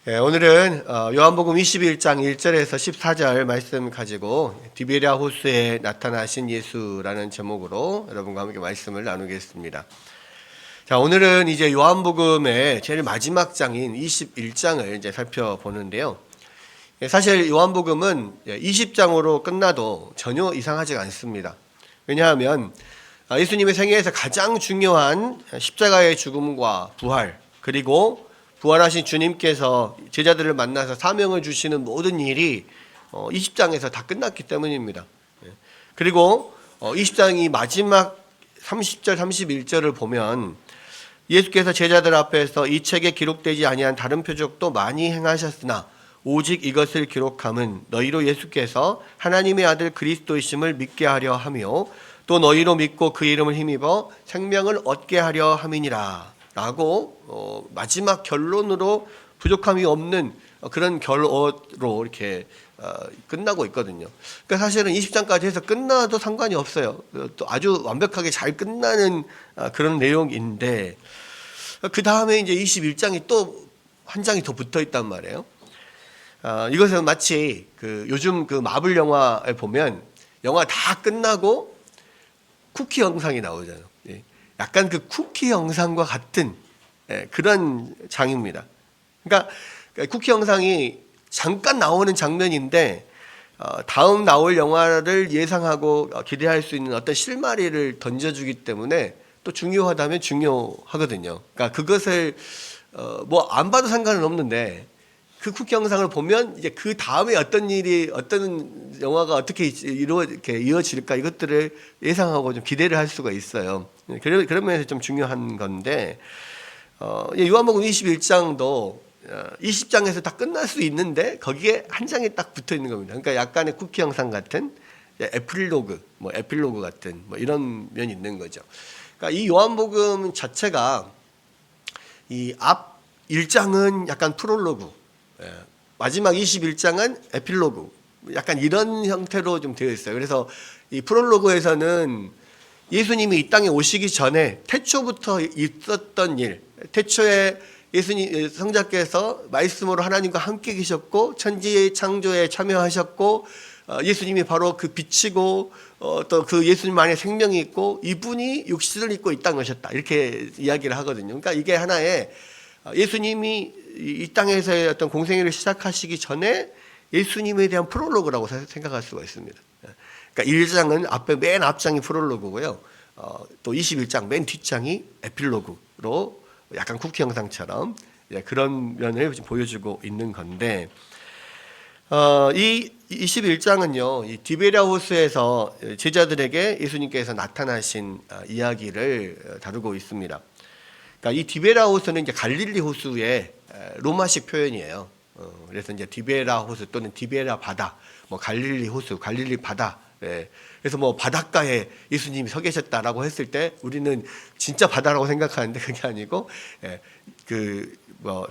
오늘은 요한복음 21장 1절에서 14절 말씀 가지고 디베랴 호수에 나타나신 예수라는 제목으로 여러분과 함께 말씀을 나누겠습니다. 자, 오늘은 이제 요한복음의 제일 마지막 장인 21장을 이제 살펴보는데요. 사실 요한복음은 20장으로 끝나도 전혀 이상하지가 않습니다. 왜냐하면 예수님의 생애에서 가장 중요한 십자가의 죽음과 부활, 그리고 부활하신 주님께서 제자들을 만나서 사명을 주시는 모든 일이 20장에서 다 끝났기 때문입니다. 그리고 20장이 마지막 30절, 31절을 보면 예수께서 제자들 앞에서 이 책에 기록되지 아니한 다른 표적도 많이 행하셨으나 오직 이것을 기록함은 너희로 예수께서 하나님의 아들 그리스도이심을 믿게 하려 하며 또 너희로 믿고 그 이름을 힘입어 생명을 얻게 하려 함이니라 라고 마지막 결론으로 부족함이 없는 그런 결론으로 이렇게 끝나고 있거든요. 그러니까 사실은 20장까지 해서 끝나도 상관이 없어요. 또 아주 완벽하게 잘 끝나는 그런 내용인데 그 다음에 이제 21장이 또 한 장이 더 붙어 있단 말이에요. 이것은 마치 요즘 마블 영화에 보면 영화 다 끝나고 쿠키 영상이 나오잖아요. 약간 쿠키 영상과 같은 그런 장입니다. 그러니까 쿠키 영상이 잠깐 나오는 장면인데 다음 나올 영화를 예상하고 기대할 수 있는 어떤 실마리를 던져주기 때문에 또 중요하다면 중요하거든요. 그러니까 그것을 뭐 안 봐도 상관은 없는데 그 쿠키 영상을 보면 이제 그 다음에 어떤 일이 어떤 영화가 어떻게 이렇게 이어질까 이것들을 예상하고 좀 기대를 할 수가 있어요. 그런 면에서 좀 중요한 건데 요한복음 21장도 20장에서 다 끝날 수 있는데 거기에 한 장이 딱 붙어 있는 겁니다. 그러니까 약간의 쿠키 영상 같은 에필로그 같은 이런 면이 있는 거죠. 그러니까 이 요한복음 자체가 이 앞 1장은 약간 프롤로그, 마지막 21장은 에필로그, 약간 이런 형태로 좀 되어 있어요. 그래서 이 프롤로그에서는 예수님이 이 땅에 오시기 전에 태초부터 있었던 일, 태초에 예수님 성자께서 말씀으로 하나님과 함께 계셨고 천지의 창조에 참여하셨고 예수님이 바로 그 빛이고 또 그 예수님 안에 생명이 있고 이분이 육신을 입고 이 땅에 오셨다 이렇게 이야기를 하거든요. 그러니까 이게 하나의 예수님이 이 땅에서의 어떤 공생애를 시작하시기 전에 예수님에 대한 프롤로그라고 생각할 수가 있습니다. 그러니까 1장은 맨 앞장이 프롤로그고요. 또 21장 맨 뒷장이 에필로그로 약간 쿠키 영상처럼 그런 면을 보여주고 있는 건데 이 21장은요, 이 디베랴 호수에서 제자들에게 예수님께서 나타나신 이야기를 다루고 있습니다. 그러니까 이 디베랴 호수는 이제 갈릴리 호수의 로마식 표현이에요. 그래서 이제 디베랴 호수 또는 디베랴 바다, 갈릴리 호수, 갈릴리 바다. 그래서 바닷가에 예수님이 서 계셨다라고 했을 때 우리는 진짜 바다라고 생각하는데 그게 아니고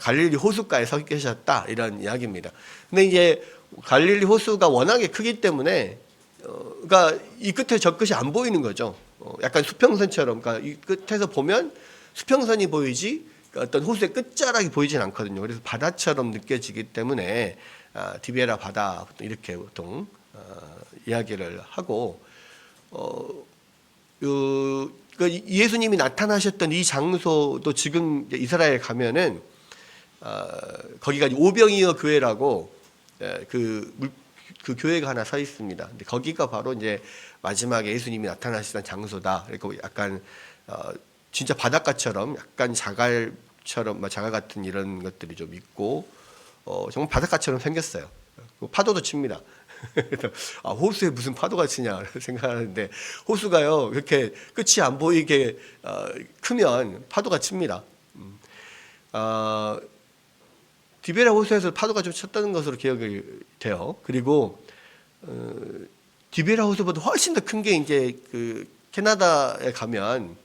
갈릴리 호수가에 서 계셨다 이런 이야기입니다. 근데 이제 갈릴리 호수가 워낙에 크기 때문에 그러니까 이 끝에 저 끝이 안 보이는 거죠. 약간 수평선처럼, 그러니까 이 끝에서 보면 수평선이 보이지 어떤 호수의 끝자락이 보이진 않거든요. 그래서 바다처럼 느껴지기 때문에 디베랴 바다 이렇게 보통 이야기를 하고 예수님이 나타나셨던 이 장소도 지금 이스라엘 가면은 거기가 오병이어 교회라고 그 교회가 하나 서 있습니다. 근데 거기가 바로 이제 마지막에 예수님이 나타나시던 장소다. 그리고 약간 진짜 바닷가처럼 약간 자갈처럼 자갈 같은 이런 것들이 좀 있고 정말 바닷가처럼 생겼어요. 파도도 칩니다. 호수에 무슨 파도가 치냐 생각하는데 호수가요 그렇게 끝이 안 보이게 크면 파도가 칩니다. 디베랴 호수에서 파도가 좀 쳤다는 것으로 기억이 돼요. 그리고 디베랴 호수보다 훨씬 더 큰 게 이제 캐나다에 가면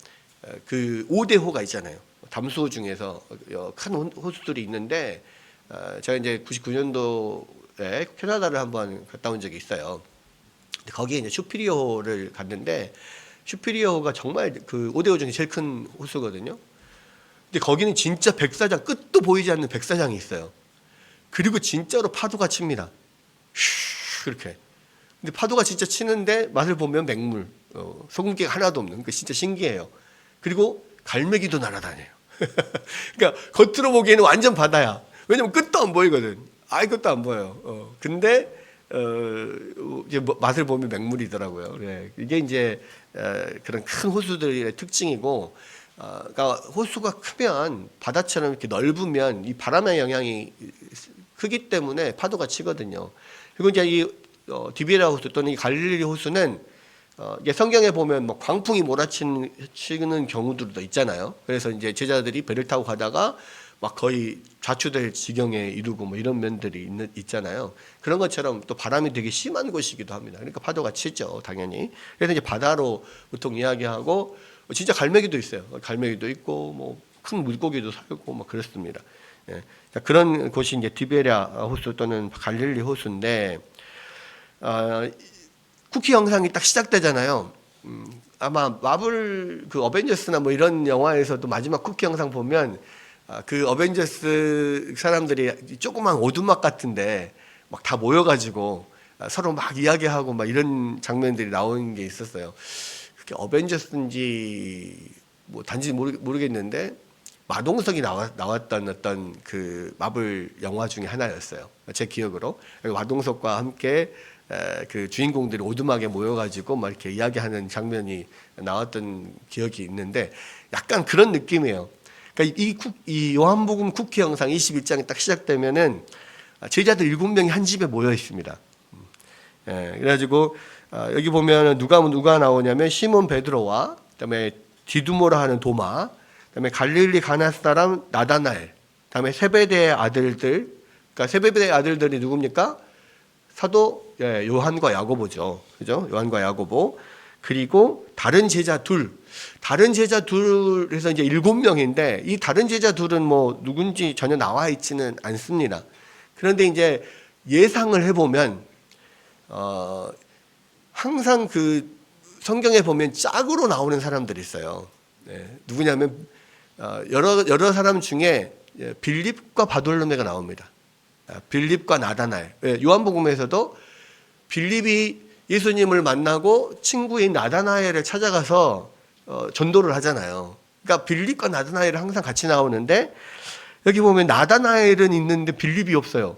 5대호가 있잖아요. 담수호 중에서 큰 호수들이 있는데 제가 이제 99년도에 캐나다를 한번 갔다 온 적이 있어요. 거기에 이제 슈피리어호를 갔는데 슈피리어호가 정말 5대호 중에 제일 큰 호수거든요. 근데 거기는 진짜 백사장, 끝도 보이지 않는 백사장이 있어요. 그리고 진짜로 파도가 칩니다. 슈 그렇게. 근데 파도가 진짜 치는데 맛을 보면 맹물, 소금기가 하나도 없는. 그러니까 진짜 신기해요. 그리고 갈매기도 날아다녀요. 그러니까 겉으로 보기에는 완전 바다야. 왜냐면 끝도 안 보이거든. 아예 끝도 안 보여요. 근데 이제 맛을 보면 맹물이더라고요. 네. 이게 이제 그런 큰 호수들의 특징이고, 그러니까 호수가 크면 바다처럼 이렇게 넓으면 이 바람의 영향이 크기 때문에 파도가 치거든요. 그리고 이제 이 디베랴 호수 또는 이 갈릴리 호수는 이게 성경에 보면 뭐 광풍이 몰아치는 경우들도 있잖아요. 그래서 이제 제자들이 배를 타고 가다가 막 거의 좌초될 지경에 이르고 뭐 이런 면들이 있잖아요. 그런 것처럼 또 바람이 되게 심한 곳이기도 합니다. 그러니까 파도가 치죠, 당연히. 그래서 이제 바다로 보통 이야기하고, 진짜 갈매기도 있어요. 갈매기도 있고 뭐 큰 물고기도 살고 뭐 그렇습니다. 예. 그런 곳이 이제 디베랴 호수 또는 갈릴리 호수인데, 쿠키 영상이 딱 시작되잖아요. 아마 마블 그 어벤져스나 뭐 이런 영화에서도 마지막 쿠키 영상 보면 그 어벤져스 사람들이 조그만 오두막 같은데 막 다 모여가지고 서로 막 이야기하고 막 이런 장면들이 나오는 게 있었어요. 그게 어벤져스인지 뭐 단지 모르겠는데 마동석이 나왔던 어떤 그 마블 영화 중에 하나였어요. 제 기억으로. 마동석과 함께 그 주인공들이 오두막에 모여가지고 막 이렇게 이야기하는 장면이 나왔던 기억이 있는데 약간 그런 느낌이에요. 그러니까 이 요한복음 쿠키 영상 21장이 딱 시작되면은 제자들 7명이 한 집에 모여 있습니다. 그래가지고 여기 보면 누가 나오냐면 시몬 베드로와 그다음에 디두모라 하는 도마, 그다음에 갈릴리 가나 사람 나다나엘, 그다음에 세베대의 아들들. 그러니까 세베대의 아들들이 누굽니까? 사도 요한과 야고보죠. 그죠? 요한과 야고보. 그리고 다른 제자 둘. 다른 제자 둘에서 이제 7명인데 이 다른 제자 둘은 뭐 누군지 전혀 나와 있지는 않습니다. 그런데 이제 예상을 해보면 항상 그 성경에 보면 짝으로 나오는 사람들이 있어요. 누구냐면 여러 사람 중에 빌립과 바돌로메가 나옵니다. 빌립과 나다나엘. 요한복음에서도 빌립이 예수님을 만나고 친구인 나다나엘을 찾아가서 전도를 하잖아요. 그러니까 빌립과 나다나엘은 항상 같이 나오는데 여기 보면 나다나엘은 있는데 빌립이 없어요.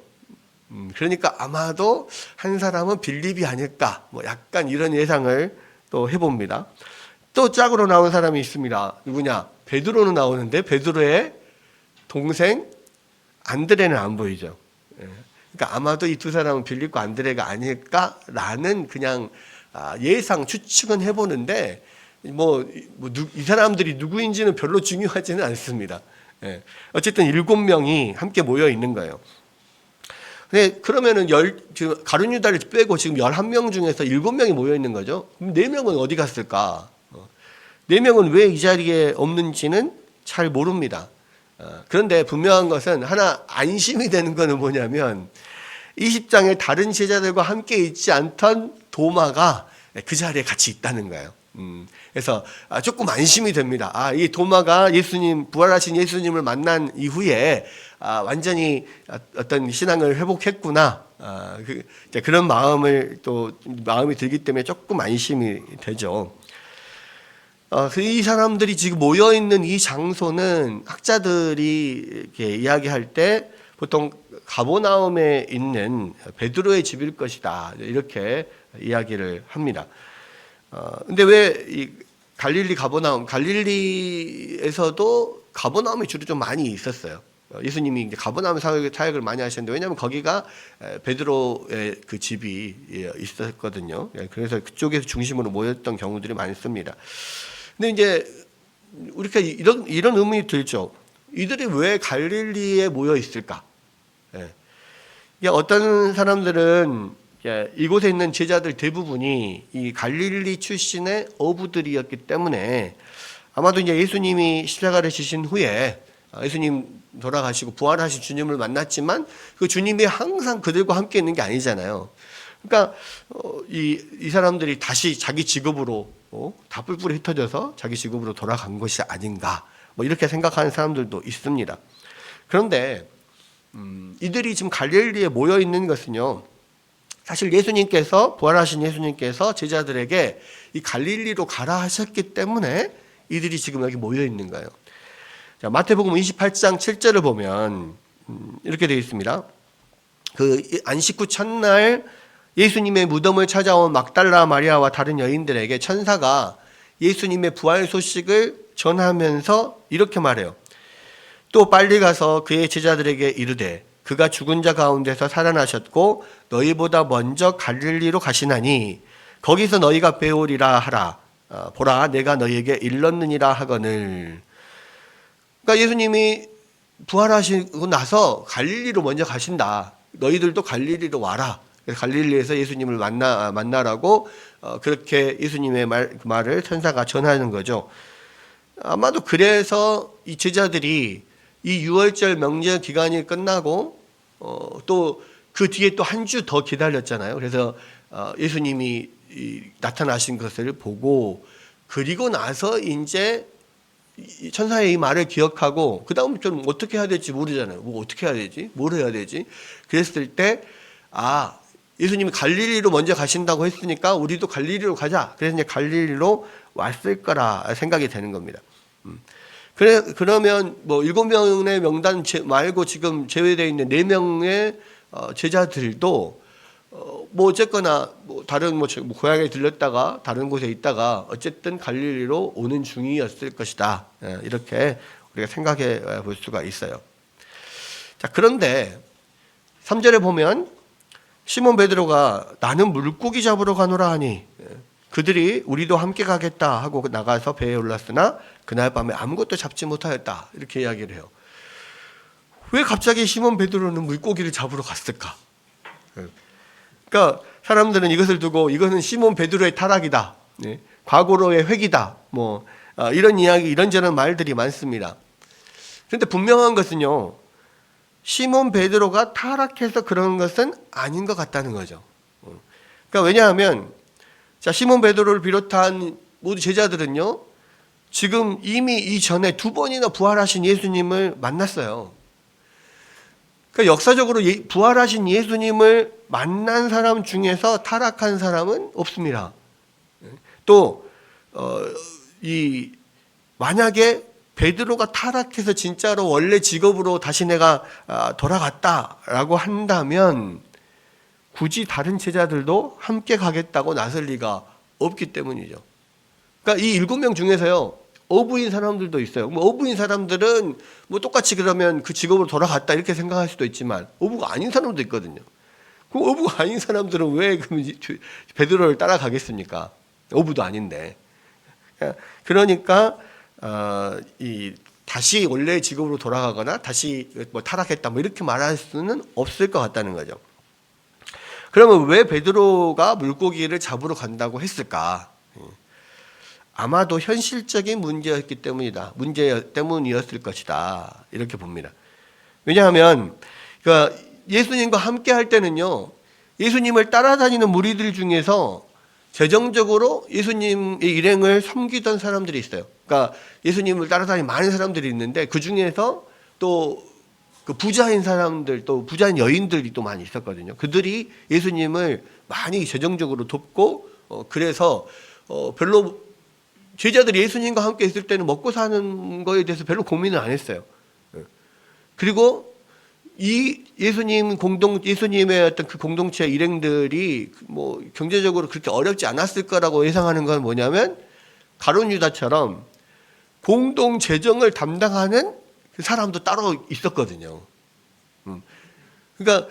그러니까 아마도 한 사람은 빌립이 아닐까, 뭐 약간 이런 예상을 또 해봅니다. 또 짝으로 나온 사람이 있습니다. 누구냐? 베드로는 나오는데 베드로의 동생 안드레는 안 보이죠. 그러니까 아마도 이 두 사람은 빌립과 안드레가 아닐까라는 그냥 예상 추측은 해보는데 이 사람들이 누구인지는 별로 중요하지는 않습니다. 어쨌든 7명이 함께 모여 있는 거예요. 근데 그러면은 가룟 유다를 빼고 지금 11명 중에서 7명이 모여 있는 거죠. 그럼 4명은 어디 갔을까? 4명은 왜 이 자리에 없는지는 잘 모릅니다. 그런데 분명한 것은 하나 안심이 되는 것은 뭐냐면 20장에 다른 제자들과 함께 있지 않던 도마가 그 자리에 같이 있다는 거예요. 그래서 조금 안심이 됩니다. 이 도마가 부활하신 예수님을 만난 이후에 완전히 어떤 신앙을 회복했구나. 그런 마음이 들기 때문에 조금 안심이 되죠. 이 사람들이 지금 모여 있는 이 장소는 학자들이 이렇게 이야기할 때 보통 가버나움에 있는 베드로의 집일 것이다, 이렇게 이야기를 합니다. 근데 왜 이 갈릴리에서도 가버나움이 주로 좀 많이 있었어요. 예수님이 이제 가버나움 사역을 많이 하셨는데, 왜냐하면 거기가 베드로의 그 집이 있었거든요. 그래서 그쪽에서 중심으로 모였던 경우들이 많습니다. 근데 이제 우리가 이런 의문이 들죠. 이들이 왜 갈릴리에 모여 있을까? 어떤 사람들은 이곳에 있는 제자들 대부분이 이 갈릴리 출신의 어부들이었기 때문에 아마도 이제 예수님이 십자가를 지신 후에 예수님 돌아가시고 부활하신 주님을 만났지만 그 주님이 항상 그들과 함께 있는 게 아니잖아요. 그러니까 이 사람들이 다시 자기 직업으로 다 뿔뿔이 흩어져서 자기 직업으로 돌아간 것이 아닌가, 뭐 이렇게 생각하는 사람들도 있습니다. 그런데 이들이 지금 갈릴리에 모여 있는 것은요, 사실 예수님께서, 부활하신 예수님께서 제자들에게 이 갈릴리로 가라 하셨기 때문에 이들이 지금 여기 모여 있는 거예요. 자, 마태복음 28장 7절을 보면 이렇게 되어 있습니다. 그 안식 후 첫날 예수님의 무덤을 찾아온 막달라 마리아와 다른 여인들에게 천사가 예수님의 부활 소식을 전하면서 이렇게 말해요. 또 빨리 가서 그의 제자들에게 이르되 그가 죽은 자 가운데서 살아나셨고 너희보다 먼저 갈릴리로 가시나니 거기서 너희가 배우리라 하라. 보라 내가 너희에게 일렀느니라 하거늘. 그러니까 예수님이 부활하시고 나서 갈릴리로 먼저 가신다. 너희들도 갈릴리로 와라. 갈릴리에서 예수님을 만나라고 그렇게 예수님의 말을 천사가 전하는 거죠. 아마도 그래서 이 제자들이 이 6월절 명절 기간이 끝나고 또 그 뒤에 또 한 주 더 기다렸잖아요. 그래서 예수님이 나타나신 것을 보고 그리고 나서 이제 천사의 이 말을 기억하고 그 다음 좀 어떻게 해야 될지 모르잖아요. 뭐 어떻게 해야 되지? 뭘 해야 되지? 그랬을 때 예수님이 갈릴리로 먼저 가신다고 했으니까 우리도 갈릴리로 가자. 그래서 이제 갈릴리로 왔을 거라 생각이 되는 겁니다. 그러면 뭐 7명의 명단 말고 지금 제외되어 있는 4명의 제자들도 뭐 어쨌거나 뭐 다른 뭐 고향에 들렸다가 다른 곳에 있다가 어쨌든 갈릴리로 오는 중이었을 것이다. 이렇게 우리가 생각해 볼 수가 있어요. 자, 그런데 3절에 보면 시몬 베드로가 나는 물고기 잡으러 가노라 하니 그들이 우리도 함께 가겠다 하고 나가서 배에 올랐으나 그날 밤에 아무것도 잡지 못하였다. 이렇게 이야기를 해요. 왜 갑자기 시몬 베드로는 물고기를 잡으러 갔을까? 그러니까 사람들은 이것을 두고 이것은 시몬 베드로의 타락이다. 과거로의 획이다. 뭐 이런 이야기, 이런저런 말들이 많습니다. 그런데 분명한 것은요. 시몬 베드로가 타락해서 그런 것은 아닌 것 같다는 거죠. 그러니까 왜냐하면 자, 시몬 베드로를 비롯한 모두 제자들은요. 지금 이미 이전에 2번이나 부활하신 예수님을 만났어요. 그러니까 역사적으로 부활하신 예수님을 만난 사람 중에서 타락한 사람은 없습니다. 또 만약에 베드로가 타락해서 진짜로 원래 직업으로 다시 내가 돌아갔다라고 한다면 굳이 다른 제자들도 함께 가겠다고 나설 리가 없기 때문이죠. 그러니까 이 7명 중에서요. 어부인 사람들도 있어요. 뭐 어부인 사람들은 뭐 똑같이 그러면 그 직업으로 돌아갔다 이렇게 생각할 수도 있지만 어부가 아닌 사람도 있거든요. 그럼 어부가 아닌 사람들은 왜 베드로를 따라가겠습니까? 어부도 아닌데. 그러니까 다시 원래 직업으로 돌아가거나 다시 뭐 타락했다 뭐 이렇게 말할 수는 없을 것 같다는 거죠. 그러면 왜 베드로가 물고기를 잡으러 간다고 했을까? 아마도 현실적인 문제 때문이었을 것이다. 이렇게 봅니다. 왜냐하면 그러니까 예수님과 함께 할 때는요. 예수님을 따라다니는 무리들 중에서 재정적으로 예수님의 일행을 섬기던 사람들이 있어요. 그러니까 예수님을 따라다니는 많은 사람들이 있는데 그 중에서 또 그 부자인 사람들, 또 부자인 여인들이 또 많이 있었거든요. 그들이 예수님을 많이 재정적으로 돕고 그래서 별로 제자들이 예수님과 함께 있을 때는 먹고 사는 거에 대해서 별로 고민을 안 했어요. 그리고 이 예수님의 어떤 그 공동체 일행들이 뭐 경제적으로 그렇게 어렵지 않았을 거라고 예상하는 건 뭐냐면 가룟 유다처럼 공동 재정을 담당하는 그 사람도 따로 있었거든요. 그러니까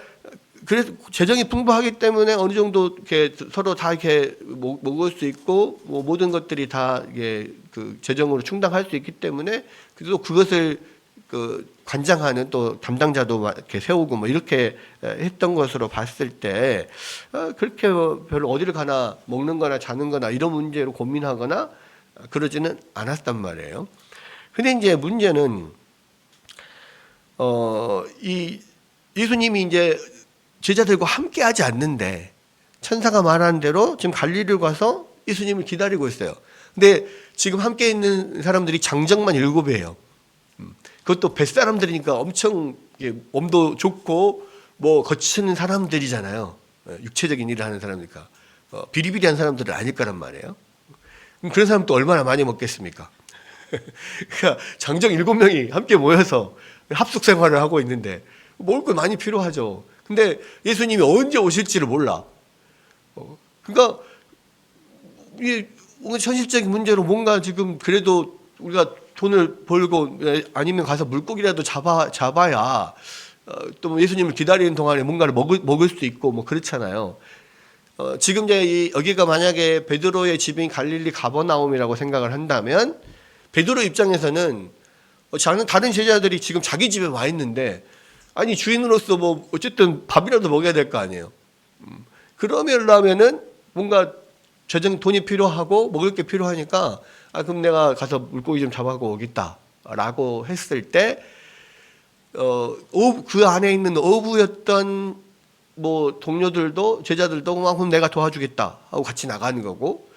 그래서 재정이 풍부하기 때문에 어느 정도 이렇게 서로 다 이렇게 먹을 수 있고 뭐 모든 것들이 다 이게 그 재정으로 충당할 수 있기 때문에 그래도 그것을 그 관장하는 또 담당자도 이렇게 세우고 뭐 이렇게 했던 것으로 봤을 때 그렇게 별로 어디를 가나 먹는 거나 자는 거나 이런 문제로 고민하거나 그러지는 않았단 말이에요. 근데 이제 문제는 이 예수님이 이제 제자들과 함께 하지 않는데 천사가 말한 대로 지금 갈릴리로 가서 예수님을 기다리고 있어요. 근데 지금 함께 있는 사람들이 장정만 7이에요. 그것도 뱃사람들이니까 엄청 이게 몸도 좋고 뭐 거치는 사람들이잖아요. 육체적인 일을 하는 사람이니까 비리비리한 사람들은 아닐 거란 말이에요. 그럼 그런 사람도 얼마나 많이 먹겠습니까? 그러니까 장정 7명이 함께 모여서 합숙 생활을 하고 있는데 먹을 거 많이 필요하죠. 근데 예수님이 언제 오실지를 몰라. 그러니까 이게 현실적인 문제로 뭔가 지금 그래도 우리가 돈을 벌고 아니면 가서 물고기라도 잡아야 또 예수님을 기다리는 동안에 뭔가를 먹을 수도 있고 뭐 그렇잖아요. 지금 이제 여기가 만약에 베드로의 집인 갈릴리 가버나움이라고 생각을 한다면 베드로 입장에서는 다른 제자들이 지금 자기 집에 와 있는데 아니 주인으로서 뭐 어쨌든 밥이라도 먹여야 될 거 아니에요. 그러면은 뭔가 돈이 필요하고 먹을 게 필요하니까 그럼 내가 가서 물고기 좀 잡아고 오겠다라고 했을 때 그 안에 있는 어부였던 뭐 동료들도 제자들도 그럼 내가 도와주겠다 하고 같이 나가는 거고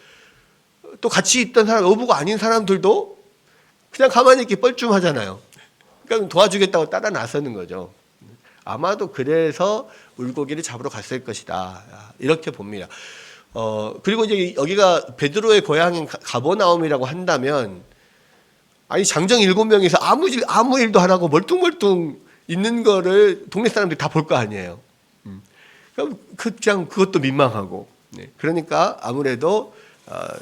또 같이 있던 사람 어부가 아닌 사람들도 그냥 가만히 있기 뻘쭘하잖아요. 그러니까 도와주겠다고 따라 나서는 거죠. 아마도 그래서 물고기를 잡으러 갔을 것이다 이렇게 봅니다. 그리고 이제 여기가 베드로의 고향인 가버나움이라고 한다면 아니 장정 7명이서 아무 일도 안 하고 멀뚱멀뚱 있는 거를 동네 사람들이 다 볼 거 아니에요. 그냥 그것도 민망하고 그러니까 아무래도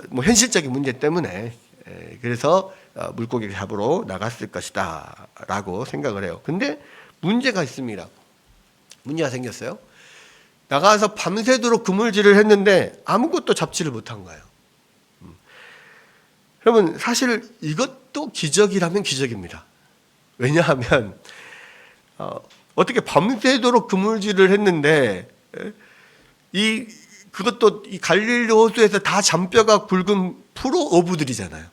뭐 현실적인 문제 때문에 그래서 물고기를 잡으러 나갔을 것이다 라고 생각을 해요. 근데 문제가 있습니다. 문제가 생겼어요. 나가서 밤새도록 그물질을 했는데 아무것도 잡지를 못한 거예요. 여러분 사실 이것도 기적이라면 기적입니다. 왜냐하면 어떻게 밤새도록 그물질을 했는데 그것도 이 갈릴리 호수에서 다 잔뼈가 굵은 프로 어부들이잖아요.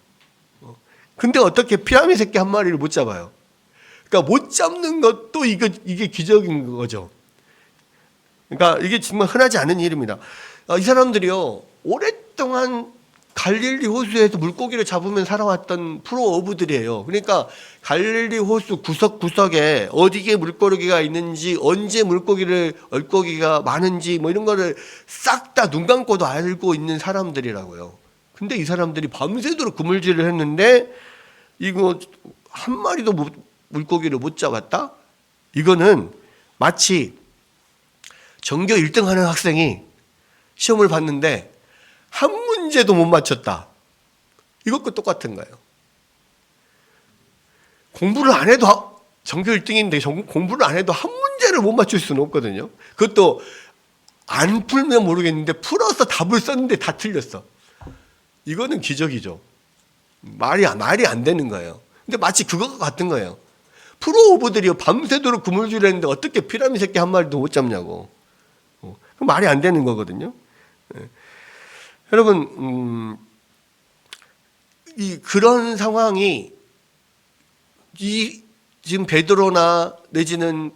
근데 어떻게 피라미 새끼 한 마리를 못 잡아요? 그러니까 못 잡는 것도 이게 기적인 거죠. 그러니까 이게 정말 흔하지 않은 일입니다. 이 사람들이요 오랫동안 갈릴리 호수에서 물고기를 잡으면 살아왔던 프로 어부들이에요. 그러니까 갈릴리 호수 구석구석에 어디에 물고기가 있는지 언제 얼고기가 많은지 뭐 이런 거를 싹 다 눈 감고도 알고 있는 사람들이라고요. 근데 이 사람들이 밤새도록 그물질을 했는데 이거 한 마리도 물고기를 못 잡았다? 이거는 마치 전교 1등 하는 학생이 시험을 봤는데 한 문제도 못 맞췄다. 이것과 똑같은 거예요. 공부를 안 해도 전교 1등인데 공부를 안 해도 한 문제를 못 맞출 수는 없거든요. 그것도 안 풀면 모르겠는데 풀어서 답을 썼는데 다 틀렸어. 이거는 기적이죠. 말이 안 되는 거예요. 근데 마치 그것과 같은 거예요. 프로 오버들이 밤새도록 그물질을 했는데 어떻게 피라미 새끼 한 마리도 못 잡냐고. 말이 안 되는 거거든요. 여러분, 그런 상황이 지금 베드로나 내지는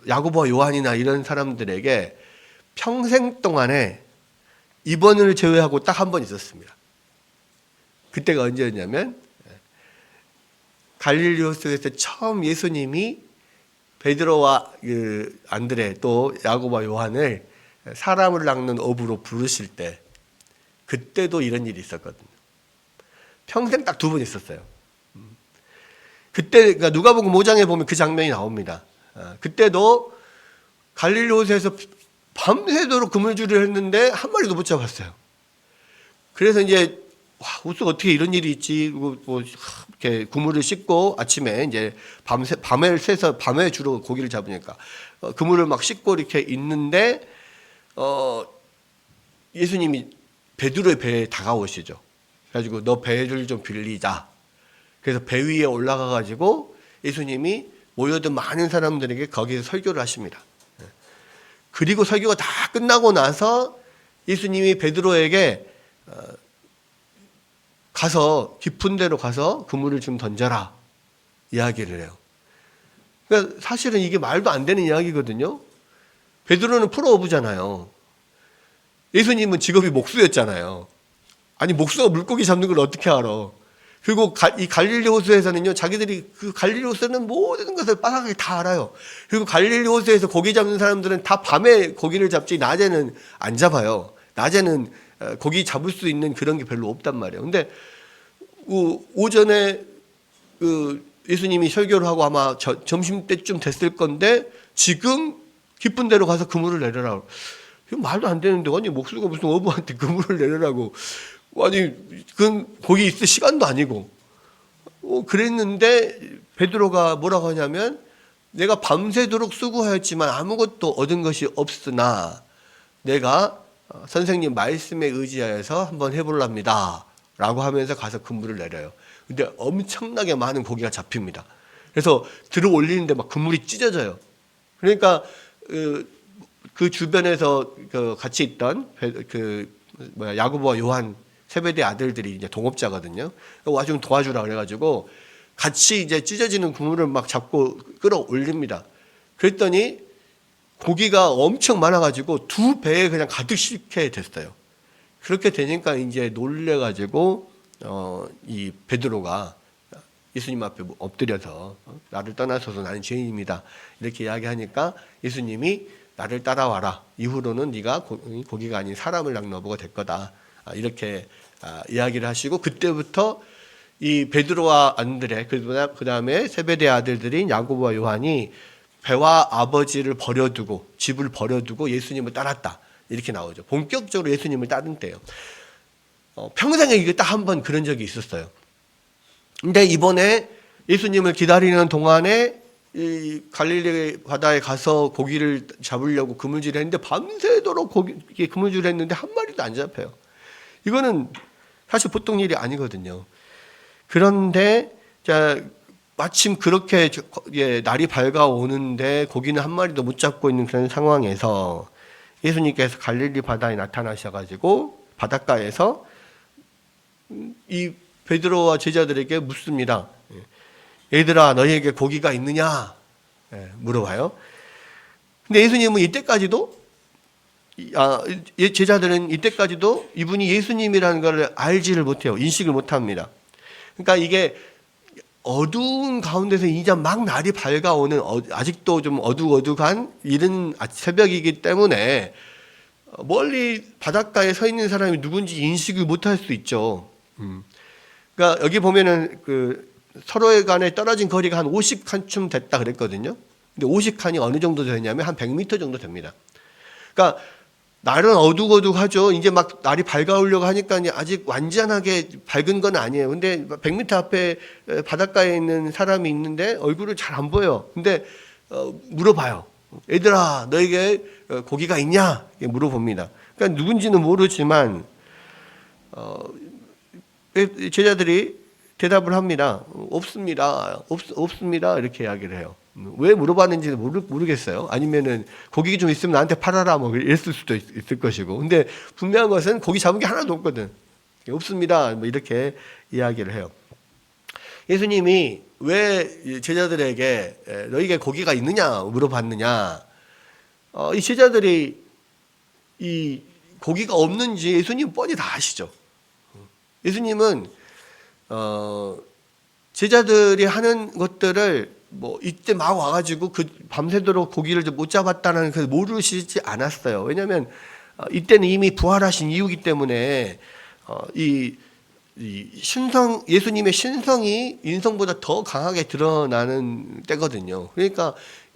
야고보와 요한이나 이런 사람들에게 평생 동안에 이번을 제외하고 딱 한 번 있었습니다. 그때가 언제였냐면 갈릴리 호수에서 처음 예수님이 베드로와 안드레 또 야고보와 요한을 사람을 낚는 어부로 부르실 때 그때도 이런 일이 있었거든요. 평생 딱 2번 있었어요. 그때 그러니까 누가복음 5장에 보면 그 장면이 나옵니다. 그때도 갈릴리 호수에서 밤새도록 그물질을 했는데 한 마리도 못 잡았어요. 그래서 이제 어떻게 이런 일이 있지? 이렇게 그물을 씻고 아침에 이제 밤을 새서 밤에 주로 고기를 잡으니까 그물을 막 씻고 이렇게 있는데 예수님이 베드로의 배에 다가오시죠. 그래가지고 너 배를 좀 빌리자. 그래서 배 위에 올라가 가지고 예수님이 모여든 많은 사람들에게 거기서 설교를 하십니다. 그리고 설교가 다 끝나고 나서 예수님이 베드로에게 가서 깊은 데로 가서 그물을 좀 던져라 이야기를 해요. 그러니까 사실은 이게 말도 안 되는 이야기거든요. 베드로는 프로 어부잖아요. 예수님은 직업이 목수였잖아요. 아니 목수가 물고기 잡는 걸 어떻게 알아? 그리고 이 갈릴리 호수에서는요, 자기들이 그 갈릴리 호수는 모든 것을 빠삭하게 다 알아요. 그리고 갈릴리 호수에서 고기 잡는 사람들은 다 밤에 고기를 잡지 낮에는 안 잡아요. 낮에는 고기 잡을 수 있는 그런 게 별로 없단 말이에요. 근데 오전에 예수님이 설교를 하고 아마 점심 때쯤 됐을 건데 지금 깊은 데로 가서 그물을 내려라. 이거 말도 안 되는데 아니 목수가 무슨 어부한테 그물을 내려라고. 아니 그건 거기 있을 시간도 아니고. 그랬는데 베드로가 뭐라고 하냐면 내가 밤새도록 수고하였지만 아무것도 얻은 것이 없으나 내가 선생님 말씀에 의지하여서 한번 해볼랍니다 라고 하면서 가서 그물을 내려요. 근데 엄청나게 많은 고기가 잡힙니다. 그래서 들어 올리는데 막 그물이 찢어져요. 그러니까 그 주변에서 같이 있던 야고보와 요한 세베대 아들들이 이제 동업자거든요. 와 좀 도와주라 그래가지고 같이 이제 찢어지는 그물을 막 잡고 끌어올립니다. 그랬더니 고기가 엄청 많아가지고 2배에 그냥 가득 싣게 됐어요. 그렇게 되니까 이제 놀래가지고 이 베드로가 예수님 앞에 엎드려서 나를 떠나서서 나는 죄인입니다 이렇게 이야기하니까 예수님이 나를 따라와라. 이후로는 네가 고기가 아닌 사람을 낙너보가 될 거다. 이렇게 이야기를 하시고 그때부터 이 베드로와 안드레 그 다음에 세베대 아들들인 야고보와 요한이 배와 아버지를 버려두고 집을 버려두고 예수님을 따랐다. 이렇게 나오죠. 본격적으로 예수님을 따른 때예요. 평생에 이게 딱 한 번 그런 적이 있었어요. 근데 이번에 예수님을 기다리는 동안에 이 갈릴리 바다에 가서 고기를 잡으려고 그물질을 했는데 밤새도록 그물질을 했는데 한 마리도 안 잡혀요. 이거는 사실 보통 일이 아니거든요. 그런데 마침 그렇게 날이 밝아오는데 고기는 한 마리도 못 잡고 있는 그런 상황에서 예수님께서 갈릴리 바다에 나타나셔가지고 바닷가에서 이 베드로와 제자들에게 묻습니다. 얘들아 너희에게 고기가 있느냐? 물어봐요. 근데 예수님은 이때까지도 제자들은 이때까지도 이분이 예수님이라는 걸 알지를 못해요. 인식을 못합니다. 그러니까 이게 어두운 가운데서 이제 막 날이 밝아오는 아직도 좀 어둑어둑한 이른 새벽이기 때문에 멀리 바닷가에 서 있는 사람이 누군지 인식을 못할 수 있죠. 그러니까 여기 보면은 서로의 간에 떨어진 거리가 한 50칸쯤 됐다 그랬거든요. 근데 50칸이 어느 정도 되냐면 한 100m 정도 됩니다. 그러니까 날은 어둑어둑하죠. 이제 막 날이 밝아오려고 하니까 아직 완전하게 밝은 건 아니에요. 근데 100m 앞에 바닷가에 있는 사람이 있는데 얼굴을 잘 안 보여. 근데 물어봐요. 얘들아 너에게 고기가 있냐? 물어봅니다. 그러니까 누군지는 모르지만 제자들이 대답을 합니다. 없습니다. 없습니다. 이렇게 이야기를 해요. 왜 물어봤는지는 모르겠어요. 아니면은 고기 좀 있으면 나한테 팔아라 뭐 이랬을 수도 있을 것이고. 근데 분명한 것은 고기 잡은 게 하나도 없거든. 없습니다. 뭐 이렇게 이야기를 해요. 예수님이 왜 제자들에게 너희에게 고기가 있느냐 물어봤느냐. 이 제자들이 이 고기가 없는지 예수님 뻔히 다 아시죠. 예수님은 제자들이 하는 것들을 뭐 이때 막 와가지고 밤새도록 고기를 못 잡았다는 그 모르시지 않았어요. 왜냐하면 이때는 이미 부활하신 이유기 때문에 이 예수님의 신성이 인성보다 더 강하게 드러나는 때거든요. 그러니까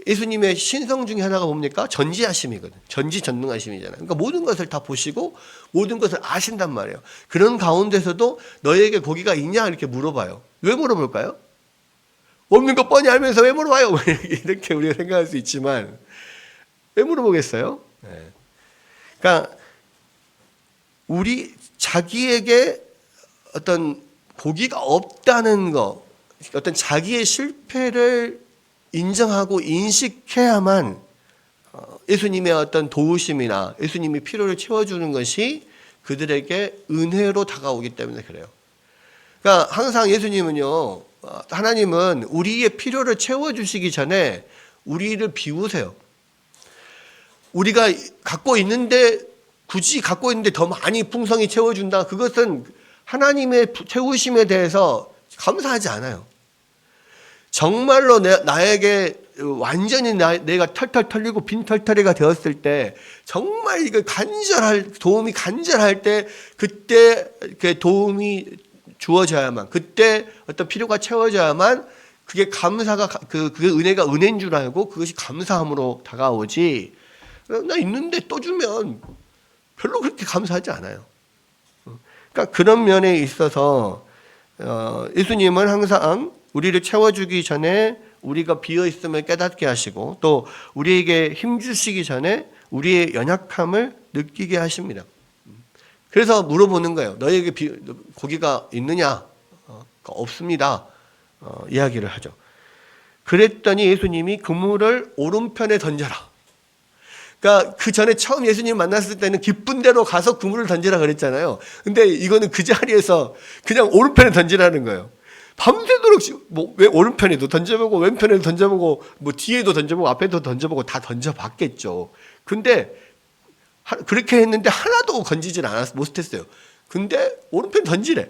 예수님의 신성 중에 하나가 뭡니까? 전지하심이거든. 전지전능하심이잖아요. 그러니까 모든 것을 다 보시고 모든 것을 아신단 말이에요. 그런 가운데서도 너에게 고기가 있냐 이렇게 물어봐요. 왜 물어볼까요? 없는 거 뻔히 알면서 왜 물어봐요? 이렇게 우리가 생각할 수 있지만 왜 물어보겠어요? 그러니까 자기에게 어떤 고기가 없다는 거, 어떤 자기의 실패를 인정하고 인식해야만 예수님의 어떤 도우심이나 예수님이 필요를 채워주는 것이 그들에게 은혜로 다가오기 때문에 그래요. 그러니까 항상 예수님은요, 하나님은 우리의 필요를 채워주시기 전에 우리를 비우세요. 우리가 갖고 있는데 굳이 갖고 있는데 더 많이 풍성히 채워준다. 그것은 하나님의 채우심에 대해서 감사하지 않아요. 정말로 나에게 완전히 내가 털털 털리고 빈털터리가 되었을 때, 정말 이거 도움이 간절할 때, 그때 그 도움이 주어져야만, 그때 어떤 필요가 채워져야만, 그게 그게 은혜가 은혜인 줄 알고 그것이 감사함으로 다가오지, 나 있는데 또 주면 별로 그렇게 감사하지 않아요. 그러니까 그런 면에 있어서 예수님은 항상 우리를 채워주기 전에 우리가 비어있음을 깨닫게 하시고, 또 우리에게 힘주시기 전에 우리의 연약함을 느끼게 하십니다. 그래서 물어보는 거예요. 너에게 고기가 있느냐? 없습니다. 이야기를 하죠. 그랬더니 예수님이 그물을 오른편에 던져라. 그러니까 그 전에 처음 예수님 만났을 때는 기쁜 대로 가서 그물을 던지라 그랬잖아요. 근데 이거는 그 자리에서 그냥 오른편에 던지라는 거예요. 밤새도록 왜 오른편에도 던져보고 왼편에도 던져보고 뒤에도 던져보고 앞에도 던져보고 다 던져봤겠죠. 근데 그렇게 했는데 하나도 건지질 못했어요. 근데 오른편 던지래.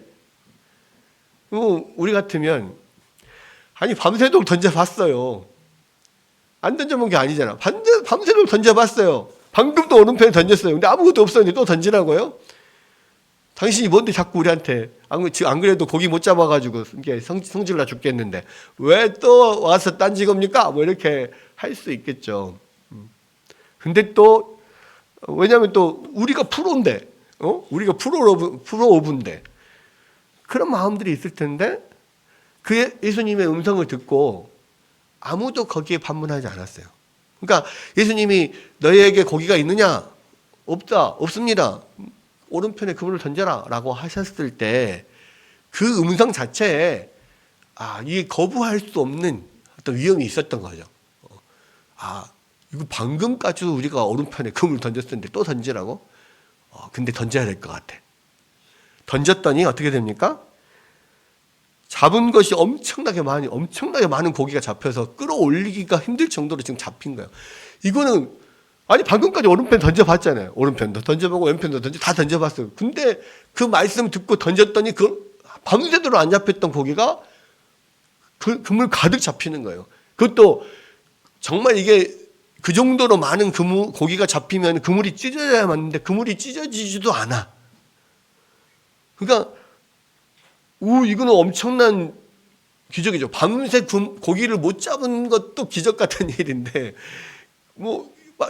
우리 같으면 아니 밤새도록 던져봤어요. 안 던져본 게 아니잖아. 밤새도록 던져봤어요. 방금도 오른편에 던졌어요. 근데 아무것도 없었는데 또 던지라고요? 당신이 뭔데 자꾸 우리한테, 안 그래도 고기 못 잡아가지고 성질 나 죽겠는데 왜 또 와서 딴지 겁니까? 이렇게 할 수 있겠죠. 근데 또 왜냐하면 또 우리가 프로인데, 우리가 프로 오브인데 그런 마음들이 있을 텐데, 그 예수님의 음성을 듣고 아무도 거기에 반문하지 않았어요. 그러니까 예수님이 너희에게 고기가 있느냐? 없습니다. 오른편에 그물을 던져라 라고 하셨을 때 그 음성 자체에 이게 거부할 수 없는 어떤 위험이 있었던 거죠. 이거 방금까지도 우리가 오른편에 그물을 던졌었는데 또 던지라고? 근데 던져야 될 것 같아. 던졌더니 어떻게 됩니까? 잡은 것이 엄청나게 많은 고기가 잡혀서 끌어올리기가 힘들 정도로 지금 잡힌 거예요. 이거는 방금까지 오른편 던져봤잖아요. 오른편도 던져보고 왼편도 다 던져봤어요. 근데 그 말씀 듣고 던졌더니 밤새도록 안 잡혔던 고기가 그물 가득 잡히는 거예요. 그것도 정말 이게 그 정도로 많은 고기가 잡히면 그물이 찢어져야 맞는데 그물이 찢어지지도 않아. 그러니까 이거는 엄청난 기적이죠. 밤새 고기를 못 잡은 것도 기적 같은 일인데,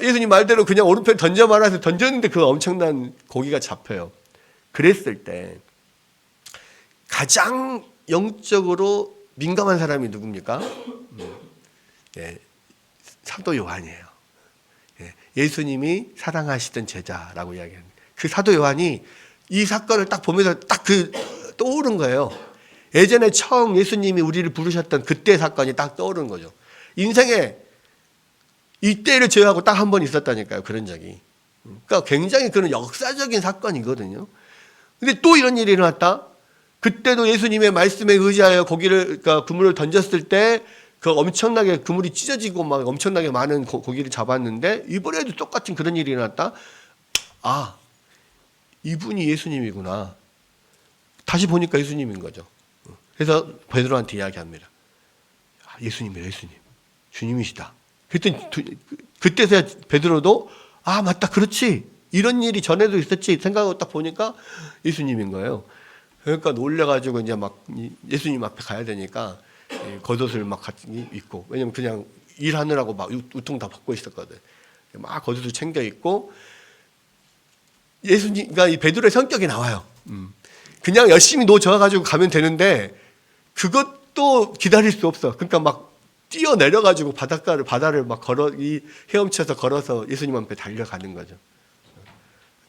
예수님 말대로 그냥 오른편 던져 말아서 던졌는데 그 엄청난 고기가 잡혀요. 그랬을 때 가장 영적으로 민감한 사람이 누굽니까? 사도 요한이에요. 예수님이 사랑하시던 제자라고 이야기합니다. 그 사도 요한이 이 사건을 딱 보면서 떠오른 거예요. 예전에 처음 예수님이 우리를 부르셨던 그때 사건이 딱 떠오른 거죠. 인생에 이때를 제외하고 딱 한 번 있었다니까요. 그런 적이. 그러니까 굉장히 그런 역사적인 사건이거든요. 근데 또 이런 일이 일어났다. 그때도 예수님의 말씀에 의지하여 그물을 던졌을 때 그 엄청나게 그물이 찢어지고 막 엄청나게 많은 고기를 잡았는데, 이번에도 똑같은 그런 일이 일어났다. 이분이 예수님이구나. 다시 보니까 예수님인 거죠. 그래서 베드로한테 이야기합니다. 예수님이에요, 예수님. 주님이시다. 그랬더니 그때서야 베드로도 맞다, 그렇지. 이런 일이 전에도 있었지 생각하고 딱 보니까 예수님인 거예요. 그러니까 놀래가지고 이제 막 예수님 앞에 가야 되니까 겉옷을 막 같이 입고, 왜냐면 그냥 일하느라고 막 우통 다 벗고 있었거든. 막 겉옷을 챙겨 입고, 그러니까 이 베드로의 성격이 나와요. 그냥 열심히 놓아가지고 가면 되는데 그것도 기다릴 수 없어. 그러니까 막 뛰어내려가지고 바다를 막 헤엄쳐서 걸어서 예수님 앞에 달려가는 거죠.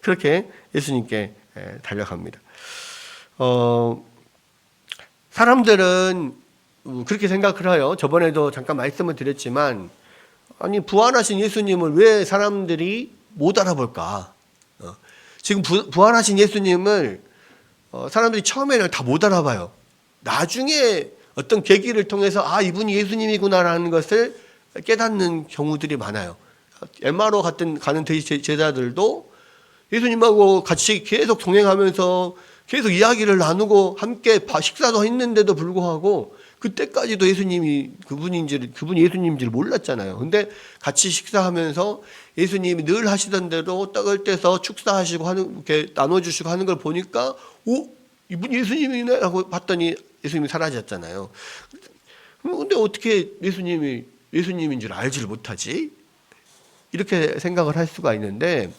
그렇게 예수님께 달려갑니다. 사람들은 그렇게 생각을 해요. 저번에도 잠깐 말씀을 드렸지만, 부활하신 예수님을 왜 사람들이 못 알아볼까? 지금 부활하신 예수님을 사람들이 처음에는 다 못 알아봐요. 나중에 어떤 계기를 통해서 이분이 예수님이구나라는 것을 깨닫는 경우들이 많아요. 엠마오 가는 제자들도 예수님하고 같이 계속 동행하면서 계속 이야기를 나누고 함께 식사도 했는데도 불구하고 그때까지도 예수님이 그분이 예수님인지를 몰랐잖아요. 근데 같이 식사하면서 예수님이 늘 하시던 대로 떡을 떼서 축사하시고 이렇게 나눠주시고 하는 걸 보니까, 오, 이분 예수님이네 하고 봤더니 예수님이 사라졌잖아요. 근데 어떻게 예수님인 줄 알지를 못하지? 이렇게 생각을 할 수가 있는데,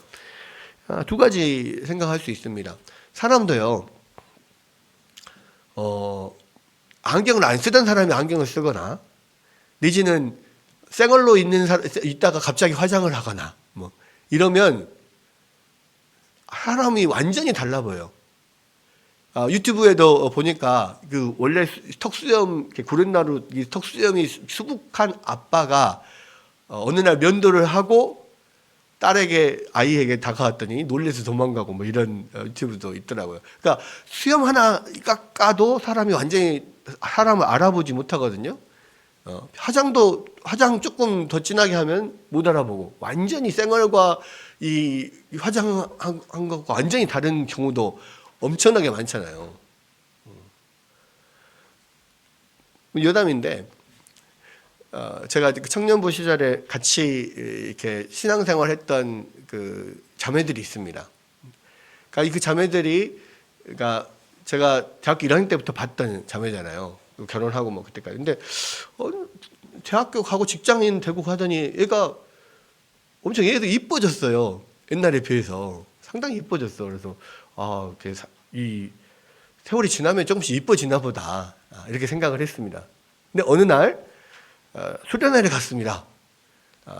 두 가지 생각할 수 있습니다. 사람도요, 안경을 안 쓰던 사람이 안경을 쓰거나, 내지는 생얼로 있다가 갑자기 화장을 하거나, 이러면 사람이 완전히 달라 보여. 유튜브에도 보니까 원래 턱수염, 구렛나루 턱수염이 수북한 아빠가 어느 날 면도를 하고 아이에게 다가왔더니 놀래서 도망가고 이런 유튜브도 있더라고요. 그러니까 수염 하나 까도 사람이 완전히 사람을 알아보지 못하거든요. 화장 조금 더 진하게 하면 못 알아보고, 완전히 생얼과 이 화장한 것과 완전히 다른 경우도 엄청나게 많잖아요. 여담인데, 제가 청년부 시절에 같이 이렇게 신앙생활했던 그 자매들이 있습니다. 그러니까 그 자매들이, 그러니까 제가 대학교 1학년 때부터 봤던 자매잖아요. 결혼하고 그때까지. 근데 대학교 가고 직장인 되고 하더니 얘가 엄청 얘도 이뻐졌어요. 옛날에 비해서 상당히 이뻐졌어. 그래서 이 세월이 지나면 조금씩 이뻐지나 보다, 이렇게 생각을 했습니다. 근데 어느 날 수련회를 갔습니다.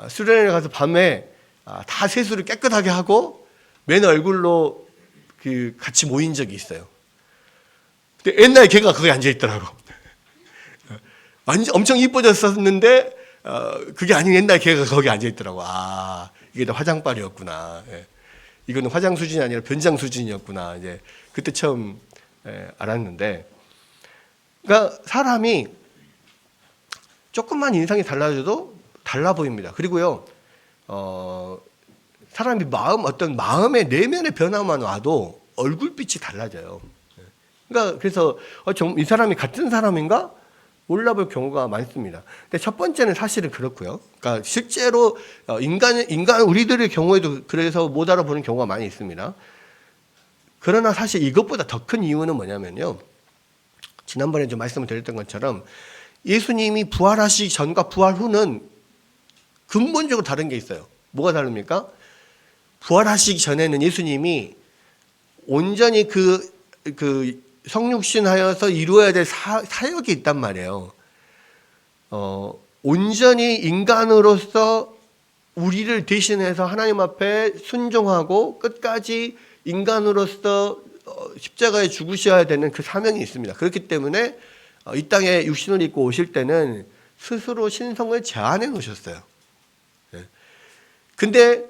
수련회를 가서 밤에 다 세수를 깨끗하게 하고 맨 얼굴로 같이 모인 적이 있어요. 근데 옛날에 걔가 거기 앉아 있더라고. 완전 엄청 이뻐졌었는데 그게 아닌 옛날 걔가 거기 앉아 있더라고. 이게 다 화장빨이었구나. 이거는 화장 수준이 아니라 변장 수준이었구나. 이제 그때 처음 알았는데, 그러니까 사람이 조금만 인상이 달라져도 달라 보입니다. 그리고요, 사람이 어떤 마음의 내면의 변화만 와도 얼굴빛이 달라져요. 그러니까 그래서 이 사람이 같은 사람인가 몰라볼 경우가 많습니다. 근데 첫 번째는 사실은 그렇고요. 그러니까 실제로 우리들의 경우에도 그래서 못 알아보는 경우가 많이 있습니다. 그러나 사실 이것보다 더 큰 이유는 뭐냐면요, 지난번에 좀 말씀을 드렸던 것처럼 예수님이 부활하시기 전과 부활 후는 근본적으로 다른 게 있어요. 뭐가 다릅니까? 부활하시기 전에는 예수님이 온전히 성육신하여서 이루어야 될 사역이 있단 말이에요. 온전히 인간으로서 우리를 대신해서 하나님 앞에 순종하고 끝까지 인간으로서 십자가에 죽으셔야 되는 그 사명이 있습니다. 그렇기 때문에 이 땅에 육신을 입고 오실 때는 스스로 신성을 제한해 놓으셨어요. 근데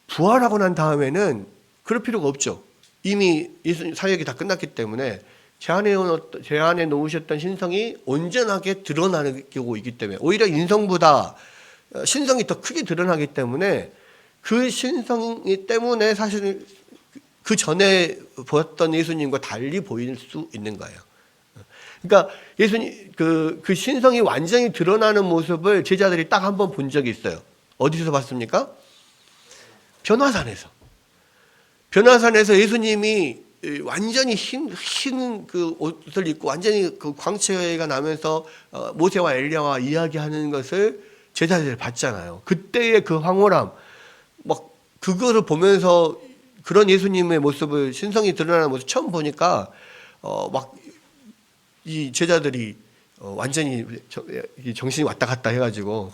부활하고 난 다음에는 그럴 필요가 없죠. 이미 사역이 다 끝났기 때문에 제한해 놓으셨던 신성이 온전하게 드러나고 있기 때문에, 오히려 인성보다 신성이 더 크게 드러나기 때문에 그 신성이 때문에 사실 그 전에 보았던 예수님과 달리 보일 수 있는 거예요. 그러니까 예수님 그 신성이 완전히 드러나는 모습을 제자들이 딱 한 번 본 적이 있어요. 어디서 봤습니까? 변화산에서 예수님이 완전히 흰 그 옷을 입고 완전히 그 광채가 나면서 모세와 엘리야와 이야기하는 것을 제자들이 봤잖아요. 그때의 그 황홀함, 그거를 보면서 그런 예수님의 모습을, 신성이 드러나는 모습 처음 보니까 이 제자들이 완전히 정신이 왔다 갔다 해가지고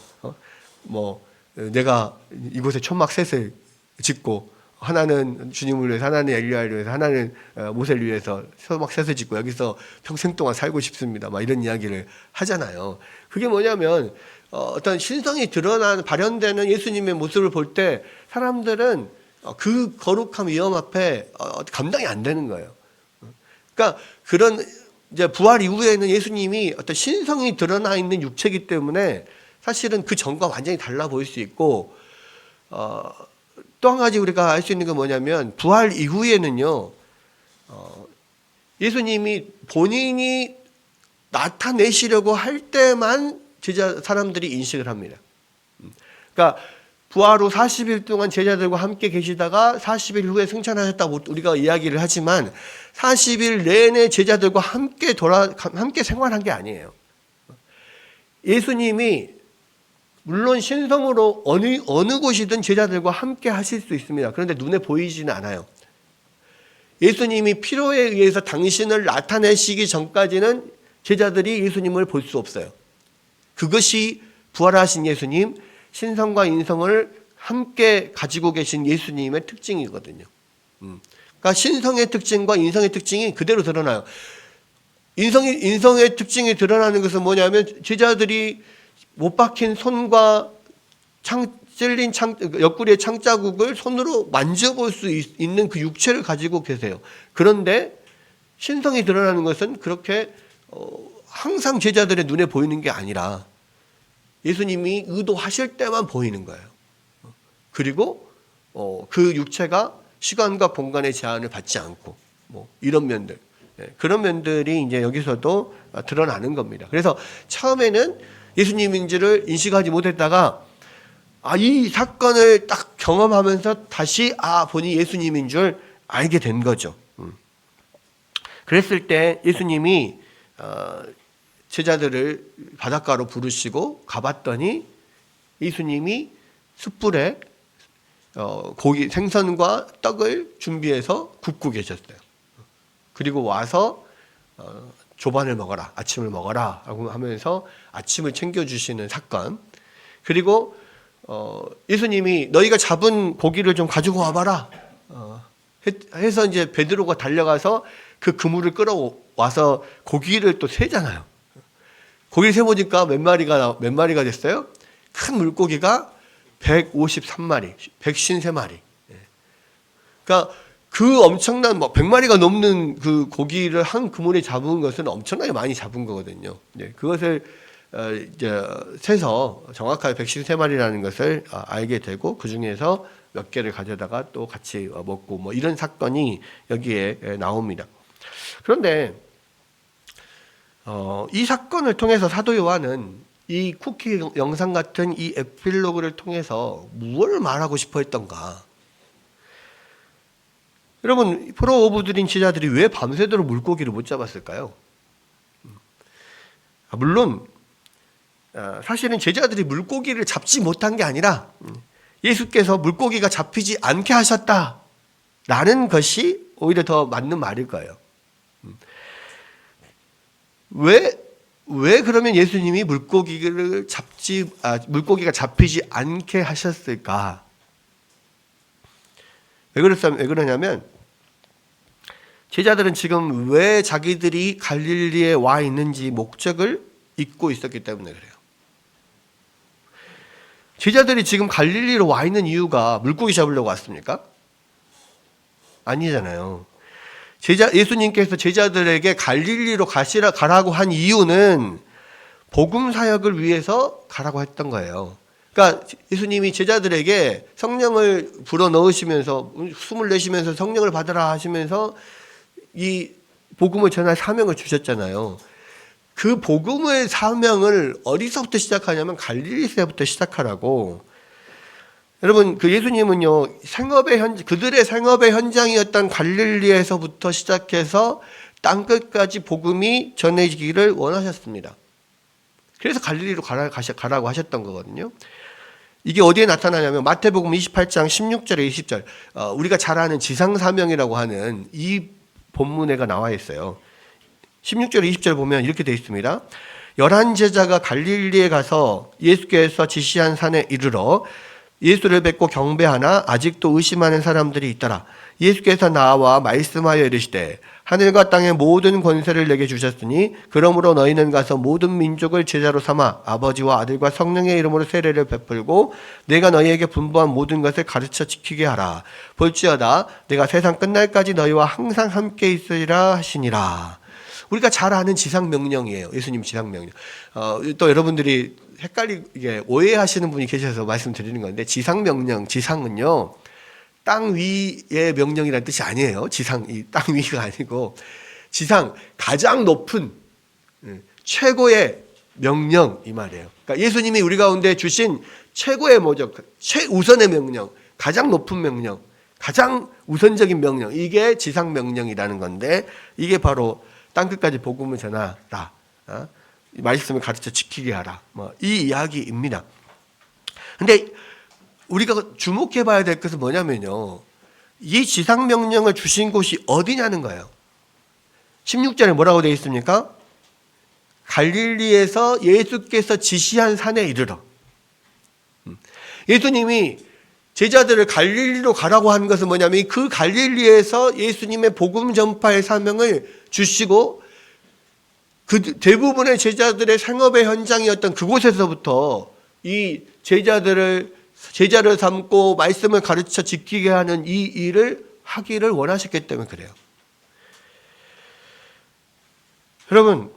내가 이곳에 초막셋을 짓고, 하나는 주님을 위해서, 하나는 엘리야를 위해서, 하나는 모세를 위해서 초막셋을 짓고 여기서 평생 동안 살고 싶습니다, 이런 이야기를 하잖아요. 그게 뭐냐면 어떤 신성이 발현되는 예수님의 모습을 볼 때 사람들은 그 거룩한 위엄 앞에 감당이 안 되는 거예요. 그러니까 그런 이제 부활 이후에는 예수님이 어떤 신성이 드러나 있는 육체이기 때문에 사실은 그 전과 완전히 달라 보일 수 있고, 또 한 가지 우리가 알 수 있는 건 뭐냐면 부활 이후에는요, 예수님이 본인이 나타내시려고 할 때만 사람들이 인식을 합니다. 그러니까 부활 후 40일 동안 제자들과 함께 계시다가 40일 후에 승천하셨다고 우리가 이야기를 하지만 40일 내내 제자들과 함께 생활한 게 아니에요. 예수님이 물론 신성으로 어느 곳이든 제자들과 함께 하실 수 있습니다. 그런데 눈에 보이지는 않아요. 예수님이 필요에 의해서 당신을 나타내시기 전까지는 제자들이 예수님을 볼 수 없어요. 그것이 부활하신 예수님, 신성과 인성을 함께 가지고 계신 예수님의 특징이거든요. 그러니까 신성의 특징과 인성의 특징이 그대로 드러나요. 인성의 특징이 드러나는 것은 뭐냐면 제자들이 못 박힌 손과 찔린 옆구리의 창자국을 손으로 만져볼 수 있는 그 육체를 가지고 계세요. 그런데 신성이 드러나는 것은 그렇게 항상 제자들의 눈에 보이는 게 아니라 예수님이 의도하실 때만 보이는 거예요. 그리고 그 육체가 시간과 공간의 제한을 받지 않고 이런 면들, 그런 면들이 이제 여기서도 드러나는 겁니다. 그래서 처음에는 예수님인지를 인식하지 못했다가 이 사건을 딱 경험하면서 다시 본인이 예수님인 줄 알게 된 거죠. 그랬을 때 예수님이 제자들을 바닷가로 부르시고 가봤더니 예수님이 숯불에 생선과 떡을 준비해서 굽고 계셨어요. 그리고 와서 조반을 먹어라, 아침을 먹어라 라고 하면서 아침을 챙겨주시는 사건. 그리고 예수님이 너희가 잡은 고기를 좀 가지고 와봐라 해서 이제 베드로가 달려가서 그 그물을 끌어와서 고기를 또 세잖아요. 고기를 세보니까 몇 마리가 됐어요? 큰 물고기가 153마리, 153마리. 그러니까 그 엄청난 100마리가 넘는 그 고기를 한 그물에 잡은 것은 엄청나게 많이 잡은 거거든요. 그것을 이제 세서 정확하게 153마리라는 것을 알게 되고 그 중에서 몇 개를 가져다가 또 같이 먹고 이런 사건이 여기에 나옵니다. 그런데 이 사건을 통해서 사도 요한은 이 쿠키 영상 같은 이 에필로그를 통해서 무엇을 말하고 싶어 했던가? 여러분, 포로 오브드린 제자들이 왜 밤새도록 물고기를 못 잡았을까요? 물론 사실은 제자들이 물고기를 잡지 못한 게 아니라 예수께서 물고기가 잡히지 않게 하셨다라는 것이 오히려 더 맞는 말일 거예요. 왜 그러면 예수님이 물고기가 잡히지 않게 하셨을까? 왜 그러냐면 제자들은 지금 왜 자기들이 갈릴리에 와 있는지 목적을 잊고 있었기 때문에 그래요. 제자들이 지금 갈릴리로 와 있는 이유가 물고기 잡으려고 왔습니까? 아니잖아요. 예수님께서 제자들에게 갈릴리로 가라고 한 이유는 복음 사역을 위해서 가라고 했던 거예요. 그러니까 예수님이 제자들에게 성령을 불어 넣으시면서 숨을 내쉬면서 성령을 받으라 하시면서 이 복음을 전할 사명을 주셨잖아요. 그 복음의 사명을 어디서부터 시작하냐면 갈릴리에서부터 시작하라고. 여러분, 그 예수님은요, 그들의 생업의 현장이었던 갈릴리에서부터 시작해서 땅끝까지 복음이 전해지기를 원하셨습니다. 그래서 갈릴리로 가라고 하셨던 거거든요. 이게 어디에 나타나냐면 마태복음 28장 16절에 20절, 우리가 잘 아는 지상사명이라고 하는 이 본문에가 나와 있어요. 16절 20절 보면 이렇게 되어 있습니다. 11제자가 갈릴리에 가서 예수께서 지시한 산에 이르러 예수를 뵙고 경배하나 아직도 의심하는 사람들이 있더라. 예수께서 나와 말씀하여 이르시되 하늘과 땅의 모든 권세를 내게 주셨으니 그러므로 너희는 가서 모든 민족을 제자로 삼아 아버지와 아들과 성령의 이름으로 세례를 베풀고 내가 너희에게 분부한 모든 것을 가르쳐 지키게 하라. 볼지어다 내가 세상 끝날까지 너희와 항상 함께 있으리라 하시니라. 우리가 잘 아는 지상명령이에요. 예수님 지상명령. 또 여러분들이 헷갈리게 오해하시는 분이 계셔서 말씀드리는 건데 지상명령, 지상은요 땅 위의 명령이라는 뜻이 아니에요. 이 땅 위가 아니고 지상 가장 높은 최고의 명령 이 말이에요. 그러니까 예수님이 우리 가운데 주신 최고의 뭐죠? 최우선의 명령, 가장 높은 명령, 가장 우선적인 명령, 이게 지상 명령이라는 건데 이게 바로 땅끝까지 복음을 전하라. 말씀을 가르쳐 지키게 하라. 이 이야기입니다. 근데 우리가 주목해 봐야 될 것은 뭐냐면요. 이 지상 명령을 주신 곳이 어디냐는 거예요. 16절에 뭐라고 되어 있습니까? 갈릴리에서 예수께서 지시한 산에 이르러. 예수님이 제자들을 갈릴리로 가라고 한 것은 뭐냐면 그 갈릴리에서 예수님의 복음 전파의 사명을 주시고 그 대부분의 제자들의 생업의 현장이었던 그곳에서부터 이 제자를 삼고 말씀을 가르쳐 지키게 하는 이 일을 하기를 원하셨기 때문에 그래요. 여러분,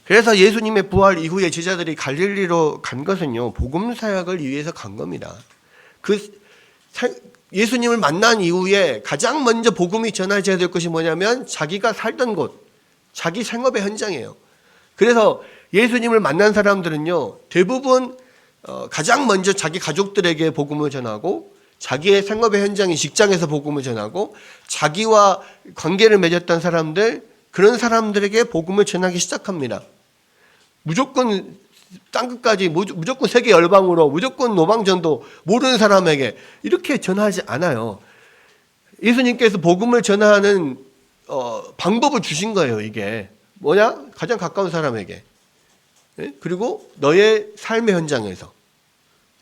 그래서 예수님의 부활 이후에 제자들이 갈릴리로 간 것은요, 복음 사역을 위해서 간 겁니다. 예수님을 만난 이후에 가장 먼저 복음이 전해져야 될 것이 뭐냐면 자기가 살던 곳, 자기 생업의 현장이에요. 그래서 예수님을 만난 사람들은요, 대부분 가장 먼저 자기 가족들에게 복음을 전하고 자기의 생업의 현장인 직장에서 복음을 전하고 자기와 관계를 맺었던 사람들, 그런 사람들에게 복음을 전하기 시작합니다. 무조건 땅끝까지, 무조건 세계 열방으로, 무조건 노방전도 모르는 사람에게 이렇게 전하지 않아요. 예수님께서 복음을 전하는 방법을 주신 거예요. 이게 뭐냐? 가장 가까운 사람에게, 그리고 너의 삶의 현장에서,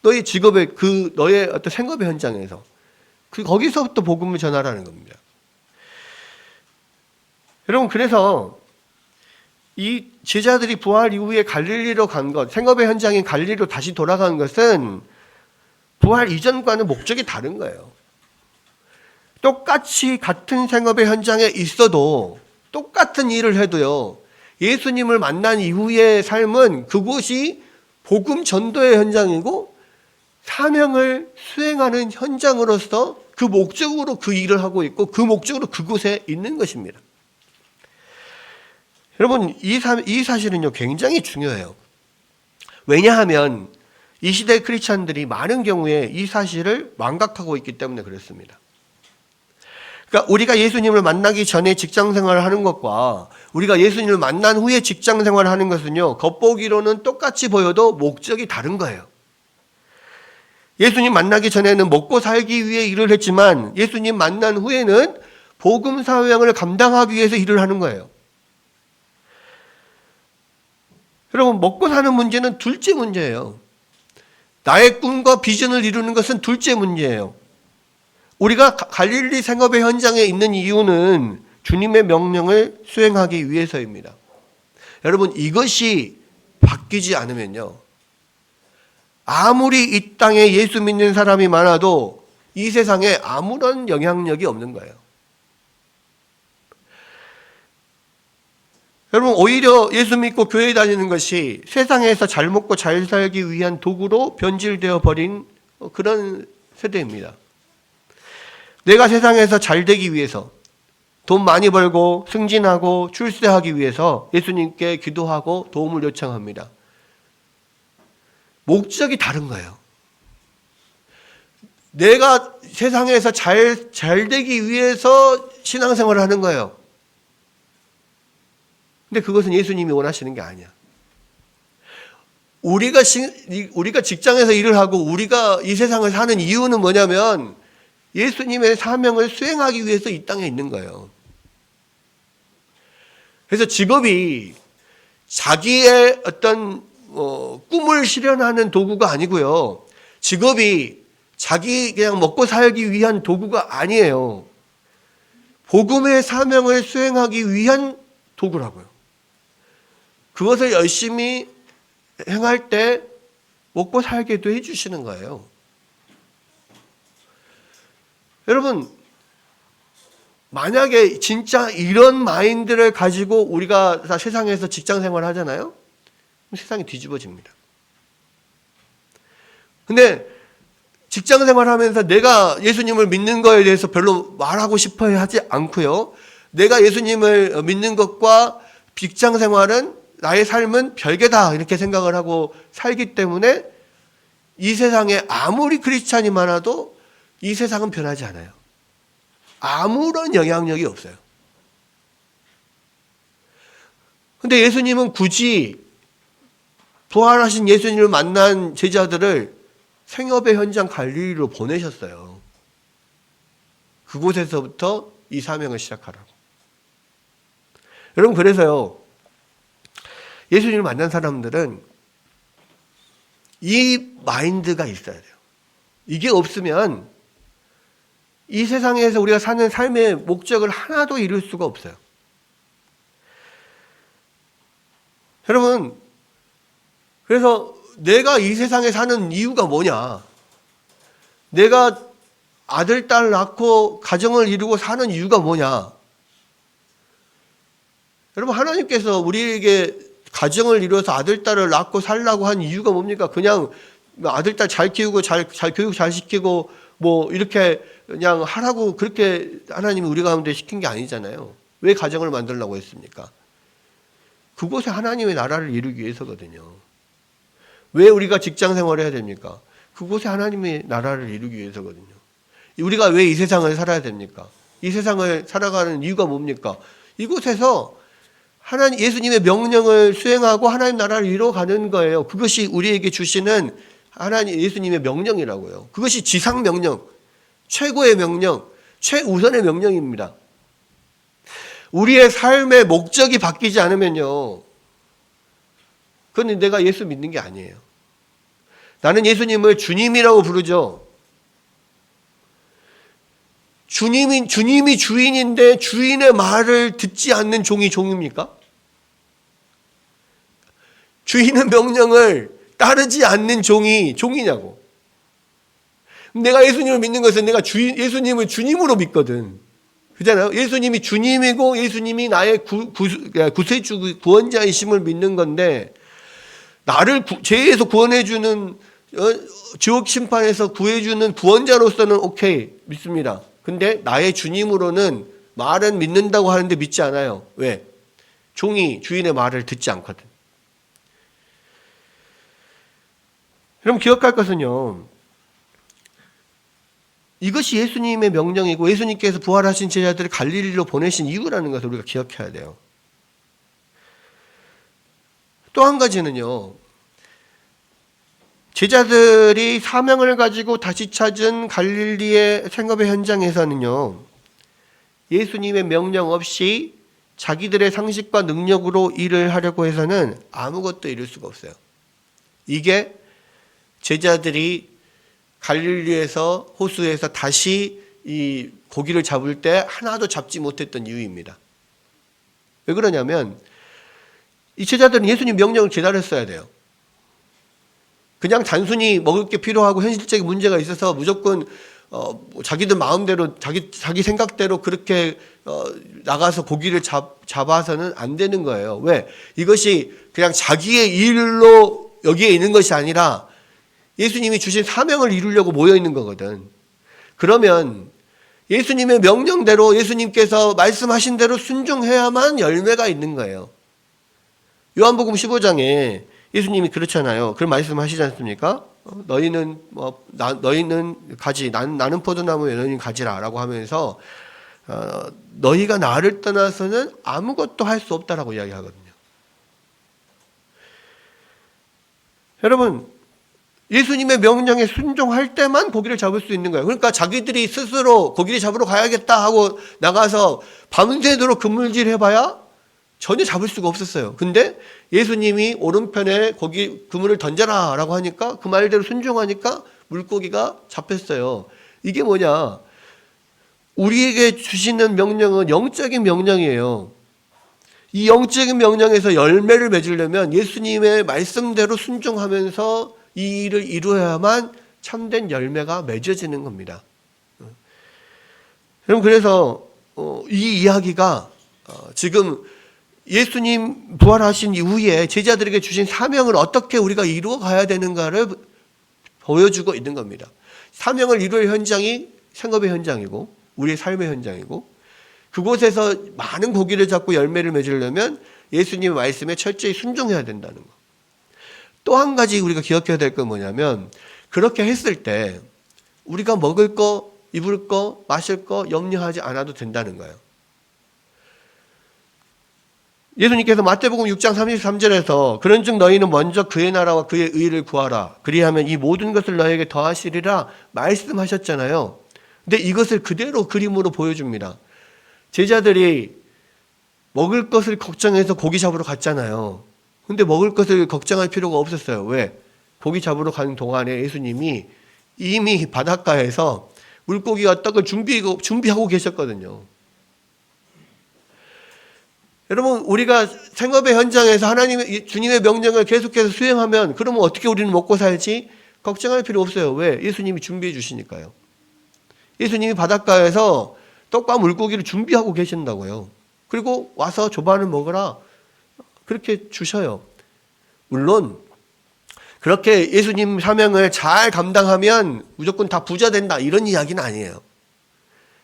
너의 직업의 너의 어떤 생업의 현장에서, 거기서부터 복음을 전하라는 겁니다. 여러분, 그래서 이 제자들이 부활 이후에 갈릴리로 간 것, 생업의 현장인 갈릴리로 다시 돌아간 것은 부활 이전과는 목적이 다른 거예요. 똑같이 같은 생업의 현장에 있어도 똑같은 일을 해도요, 예수님을 만난 이후의 삶은 그곳이 복음 전도의 현장이고 사명을 수행하는 현장으로서 그 목적으로 그 일을 하고 있고 그 목적으로 그곳에 있는 것입니다. 여러분, 이 사실은요, 굉장히 중요해요. 왜냐하면 이 시대 크리스찬들이 많은 경우에 이 사실을 망각하고 있기 때문에 그렇습니다. 그러니까 우리가 예수님을 만나기 전에 직장 생활을 하는 것과 우리가 예수님을 만난 후에 직장 생활을 하는 것은요, 겉보기로는 똑같이 보여도 목적이 다른 거예요. 예수님 만나기 전에는 먹고 살기 위해 일을 했지만 예수님 만난 후에는 복음 사명을 감당하기 위해서 일을 하는 거예요. 여러분, 먹고 사는 문제는 둘째 문제예요. 나의 꿈과 비전을 이루는 것은 둘째 문제예요. 우리가 갈릴리 생업의 현장에 있는 이유는 주님의 명령을 수행하기 위해서입니다. 여러분, 이것이 바뀌지 않으면요, 아무리 이 땅에 예수 믿는 사람이 많아도 이 세상에 아무런 영향력이 없는 거예요. 여러분, 오히려 예수 믿고 교회 다니는 것이 세상에서 잘 먹고 잘 살기 위한 도구로 변질되어 버린 그런 세대입니다. 내가 세상에서 잘 되기 위해서, 돈 많이 벌고 승진하고 출세하기 위해서 예수님께 기도하고 도움을 요청합니다. 목적이 다른 거예요. 내가 세상에서 잘 되기 위해서 신앙생활을 하는 거예요. 근데 그것은 예수님이 원하시는 게 아니야. 우리가 직장에서 일을 하고 우리가 이 세상을 사는 이유는 뭐냐면 예수님의 사명을 수행하기 위해서 이 땅에 있는 거예요. 그래서 직업이 자기의 어떤 꿈을 실현하는 도구가 아니고요. 직업이 자기 그냥 먹고 살기 위한 도구가 아니에요. 복음의 사명을 수행하기 위한 도구라고요. 그것을 열심히 행할 때 먹고 살게도 해주시는 거예요. 여러분, 만약에 진짜 이런 마인드를 가지고 우리가 다 세상에서 직장 생활을 하잖아요? 그럼 세상이 뒤집어집니다. 근데 직장 생활을 하면서 내가 예수님을 믿는 거에 대해서 별로 말하고 싶어 하지 않고요. 내가 예수님을 믿는 것과 직장 생활은 나의 삶은 별개다 이렇게 생각을 하고 살기 때문에 이 세상에 아무리 크리스찬이 많아도 이 세상은 변하지 않아요. 아무런 영향력이 없어요. 근데 예수님은 굳이 부활하신 예수님을 만난 제자들을 생업의 현장 갈릴리로 보내셨어요. 그곳에서부터 이 사명을 시작하라고. 여러분, 그래서요, 예수님을 만난 사람들은 이 마인드가 있어야 돼요. 이게 없으면 이 세상에서 우리가 사는 삶의 목적을 하나도 이룰 수가 없어요. 여러분, 그래서 내가 이 세상에 사는 이유가 뭐냐? 내가 아들, 딸 낳고 가정을 이루고 사는 이유가 뭐냐? 여러분, 하나님께서 우리에게 가정을 이루어서 아들, 딸을 낳고 살라고 한 이유가 뭡니까? 그냥 아들, 딸 잘 키우고 잘 교육 잘 시키고 뭐 이렇게 그냥 하라고 그렇게 하나님이 우리 가운데 시킨 게 아니잖아요. 왜 가정을 만들려고 했습니까? 그곳에 하나님의 나라를 이루기 위해서거든요. 왜 우리가 직장 생활을 해야 됩니까? 그곳에 하나님의 나라를 이루기 위해서거든요. 우리가 왜 이 세상을 살아야 됩니까? 이 세상을 살아가는 이유가 뭡니까? 이곳에서 하나님 예수님의 명령을 수행하고 하나님 나라를 이루어가는 거예요. 그것이 우리에게 주시는 하나님 예수님의 명령이라고요. 그것이 지상 명령, 최고의 명령, 최우선의 명령입니다. 우리의 삶의 목적이 바뀌지 않으면요, 그건 내가 예수 믿는 게 아니에요. 나는 예수님을 주님이라고 부르죠. 주님이 주인인데 주인의 말을 듣지 않는 종이 종입니까? 주인의 명령을 따르지 않는 종이 종이냐고. 내가 예수님을 믿는 것은 내가 예수님을 주님으로 믿거든. 그렇잖아요. 예수님이 주님이고 예수님이 나의 구세주 구원자이심을 믿는 건데, 나를 죄에서 구원해주는, 지옥 심판에서 구해주는 구원자로서는 오케이, 믿습니다. 근데 나의 주님으로는 말은 믿는다고 하는데 믿지 않아요. 왜? 종이 주인의 말을 듣지 않거든. 여러분, 기억할 것은요, 이것이 예수님의 명령이고 예수님께서 부활하신 제자들을 갈릴리로 보내신 이유라는 것을 우리가 기억해야 돼요. 또 한 가지는요, 제자들이 사명을 가지고 다시 찾은 갈릴리의 생업의 현장에서는요, 예수님의 명령 없이 자기들의 상식과 능력으로 일을 하려고 해서는 아무것도 이룰 수가 없어요. 이게 제자들이 갈릴리에서 호수에서 다시 이 고기를 잡을 때 하나도 잡지 못했던 이유입니다. 왜 그러냐면 이 제자들은 예수님 명령을 기다렸어야 돼요. 그냥 단순히 먹을 게 필요하고 현실적인 문제가 있어서 무조건 자기들 마음대로 자기 생각대로 그렇게 나가서 고기를 잡아서는 안 되는 거예요. 왜? 이것이 그냥 자기의 일로 여기에 있는 것이 아니라 예수님이 주신 사명을 이루려고 모여 있는 거거든. 그러면 예수님의 명령대로 예수님께서 말씀하신 대로 순종해야만 열매가 있는 거예요. 요한복음 15장에 예수님이 그렇잖아요. 그런 말씀하시지 않습니까? 너희는 가지, 나는 포도나무, 너희는 가지라라고 하면서 너희가 나를 떠나서는 아무것도 할 수 없다라고 이야기하거든요. 여러분, 예수님의 명령에 순종할 때만 고기를 잡을 수 있는 거예요. 그러니까 자기들이 스스로 고기를 잡으러 가야겠다 하고 나가서 밤새도록 그물질 해봐야 전혀 잡을 수가 없었어요. 근데 예수님이 오른편에 그물을 던져라 라고 하니까 그 말대로 순종하니까 물고기가 잡혔어요. 이게 뭐냐? 우리에게 주시는 명령은 영적인 명령이에요. 이 영적인 명령에서 열매를 맺으려면 예수님의 말씀대로 순종하면서 이 일을 이루어야만 참된 열매가 맺어지는 겁니다. 여러분, 그래서 이 이야기가 지금 예수님 부활하신 이후에 제자들에게 주신 사명을 어떻게 우리가 이루어 가야 되는가를 보여주고 있는 겁니다. 사명을 이루어야 현장이 생업의 현장이고 우리의 삶의 현장이고, 그곳에서 많은 고기를 잡고 열매를 맺으려면 예수님의 말씀에 철저히 순종해야 된다는 거. 또 한 가지 우리가 기억해야 될 건 뭐냐면 그렇게 했을 때 우리가 먹을 거, 입을 거, 마실 거 염려하지 않아도 된다는 거예요. 예수님께서 마태복음 6장 33절에서 그런즉 너희는 먼저 그의 나라와 그의 의를 구하라. 그리하면 이 모든 것을 너희에게 더하시리라 말씀하셨잖아요. 근데 이것을 그대로 그림으로 보여줍니다. 제자들이 먹을 것을 걱정해서 고기 잡으러 갔잖아요. 근데 먹을 것을 걱정할 필요가 없었어요. 왜? 고기 잡으러 가는 동안에 예수님이 이미 바닷가에서 물고기와 떡을 준비하고 계셨거든요. 여러분, 우리가 생업의 현장에서 주님의 명령을 계속해서 수행하면 그러면 어떻게 우리는 먹고 살지? 걱정할 필요 없어요. 왜? 예수님이 준비해 주시니까요. 예수님이 바닷가에서 떡과 물고기를 준비하고 계신다고요. 그리고 와서 조반을 먹으라. 그렇게 주셔요. 물론 그렇게 예수님 사명을 잘 감당하면 무조건 다 부자 된다 이런 이야기는 아니에요.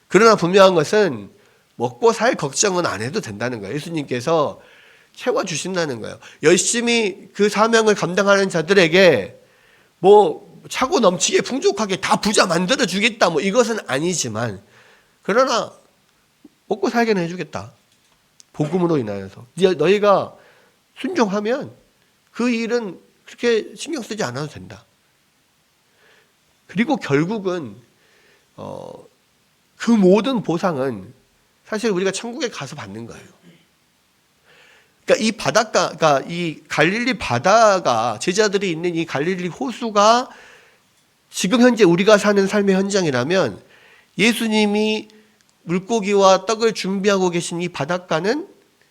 그러나 분명한 것은 먹고 살 걱정은 안 해도 된다는 거예요. 예수님께서 채워주신다는 거예요. 열심히 그 사명을 감당하는 자들에게 뭐 차고 넘치게 풍족하게 다 부자 만들어 주겠다 뭐 이것은 아니지만 그러나 먹고 살게는 해주겠다. 복음으로 인하여서 너희가 순종하면 그 일은 그렇게 신경 쓰지 않아도 된다. 그리고 결국은 그 모든 보상은 사실 우리가 천국에 가서 받는 거예요. 그러니까 이 바닷가, 이 갈릴리 바다가 제자들이 있는 이 갈릴리 호수가 지금 현재 우리가 사는 삶의 현장이라면 예수님이 물고기와 떡을 준비하고 계신 이 바닷가는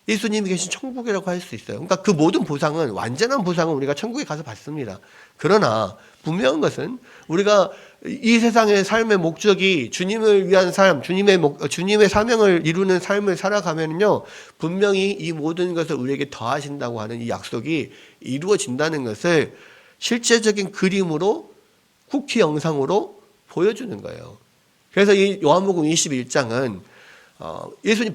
예수님이 계신 천국이라고 할 수 있어요. 그러니까 그 모든 보상은 완전한 보상은 우리가 천국에 가서 받습니다. 그러나 분명한 것은 우리가 이 세상의 삶의 목적이 주님을 위한 삶, 주님의 사명을 이루는 삶을 살아가면요 분명히 이 모든 것을 우리에게 더하신다고 하는 이 약속이 이루어진다는 것을 실제적인 그림으로 쿠키 영상으로 보여주는 거예요. 그래서 이 요한복음 21장은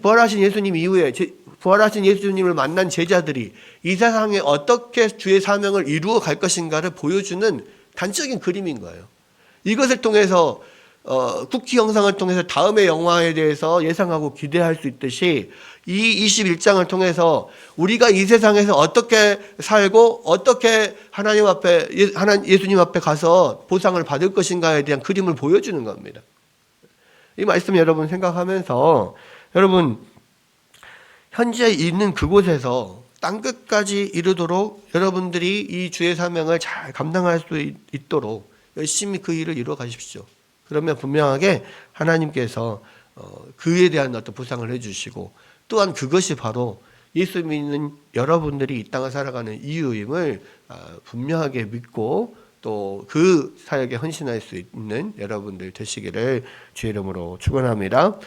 부활하신 예수님 이후에 부활하신 예수님을 만난 제자들이 이 세상에 어떻게 주의 사명을 이루어 갈 것인가를 보여주는 단적인 그림인 거예요. 이것을 통해서 쿠키 영상을 통해서 다음의 영화에 대해서 예상하고 기대할 수 있듯이 이 21장을 통해서 우리가 이 세상에서 어떻게 살고 어떻게 예수님 앞에 가서 보상을 받을 것인가에 대한 그림을 보여주는 겁니다. 이 말씀 여러분 생각하면서 여러분 현재 있는 그곳에서 땅끝까지 이르도록 여러분들이 이 주의 사명을 잘 감당할 수 있도록 열심히 그 일을 이루어 가십시오. 그러면 분명하게 하나님께서 그에 대한 어떤 보상을 해주시고 또한 그것이 바로 예수 믿는 여러분들이 이 땅을 살아가는 이유임을 분명하게 믿고 또 그 사역에 헌신할 수 있는 여러분들 되시기를 주의 이름으로 축원합니다.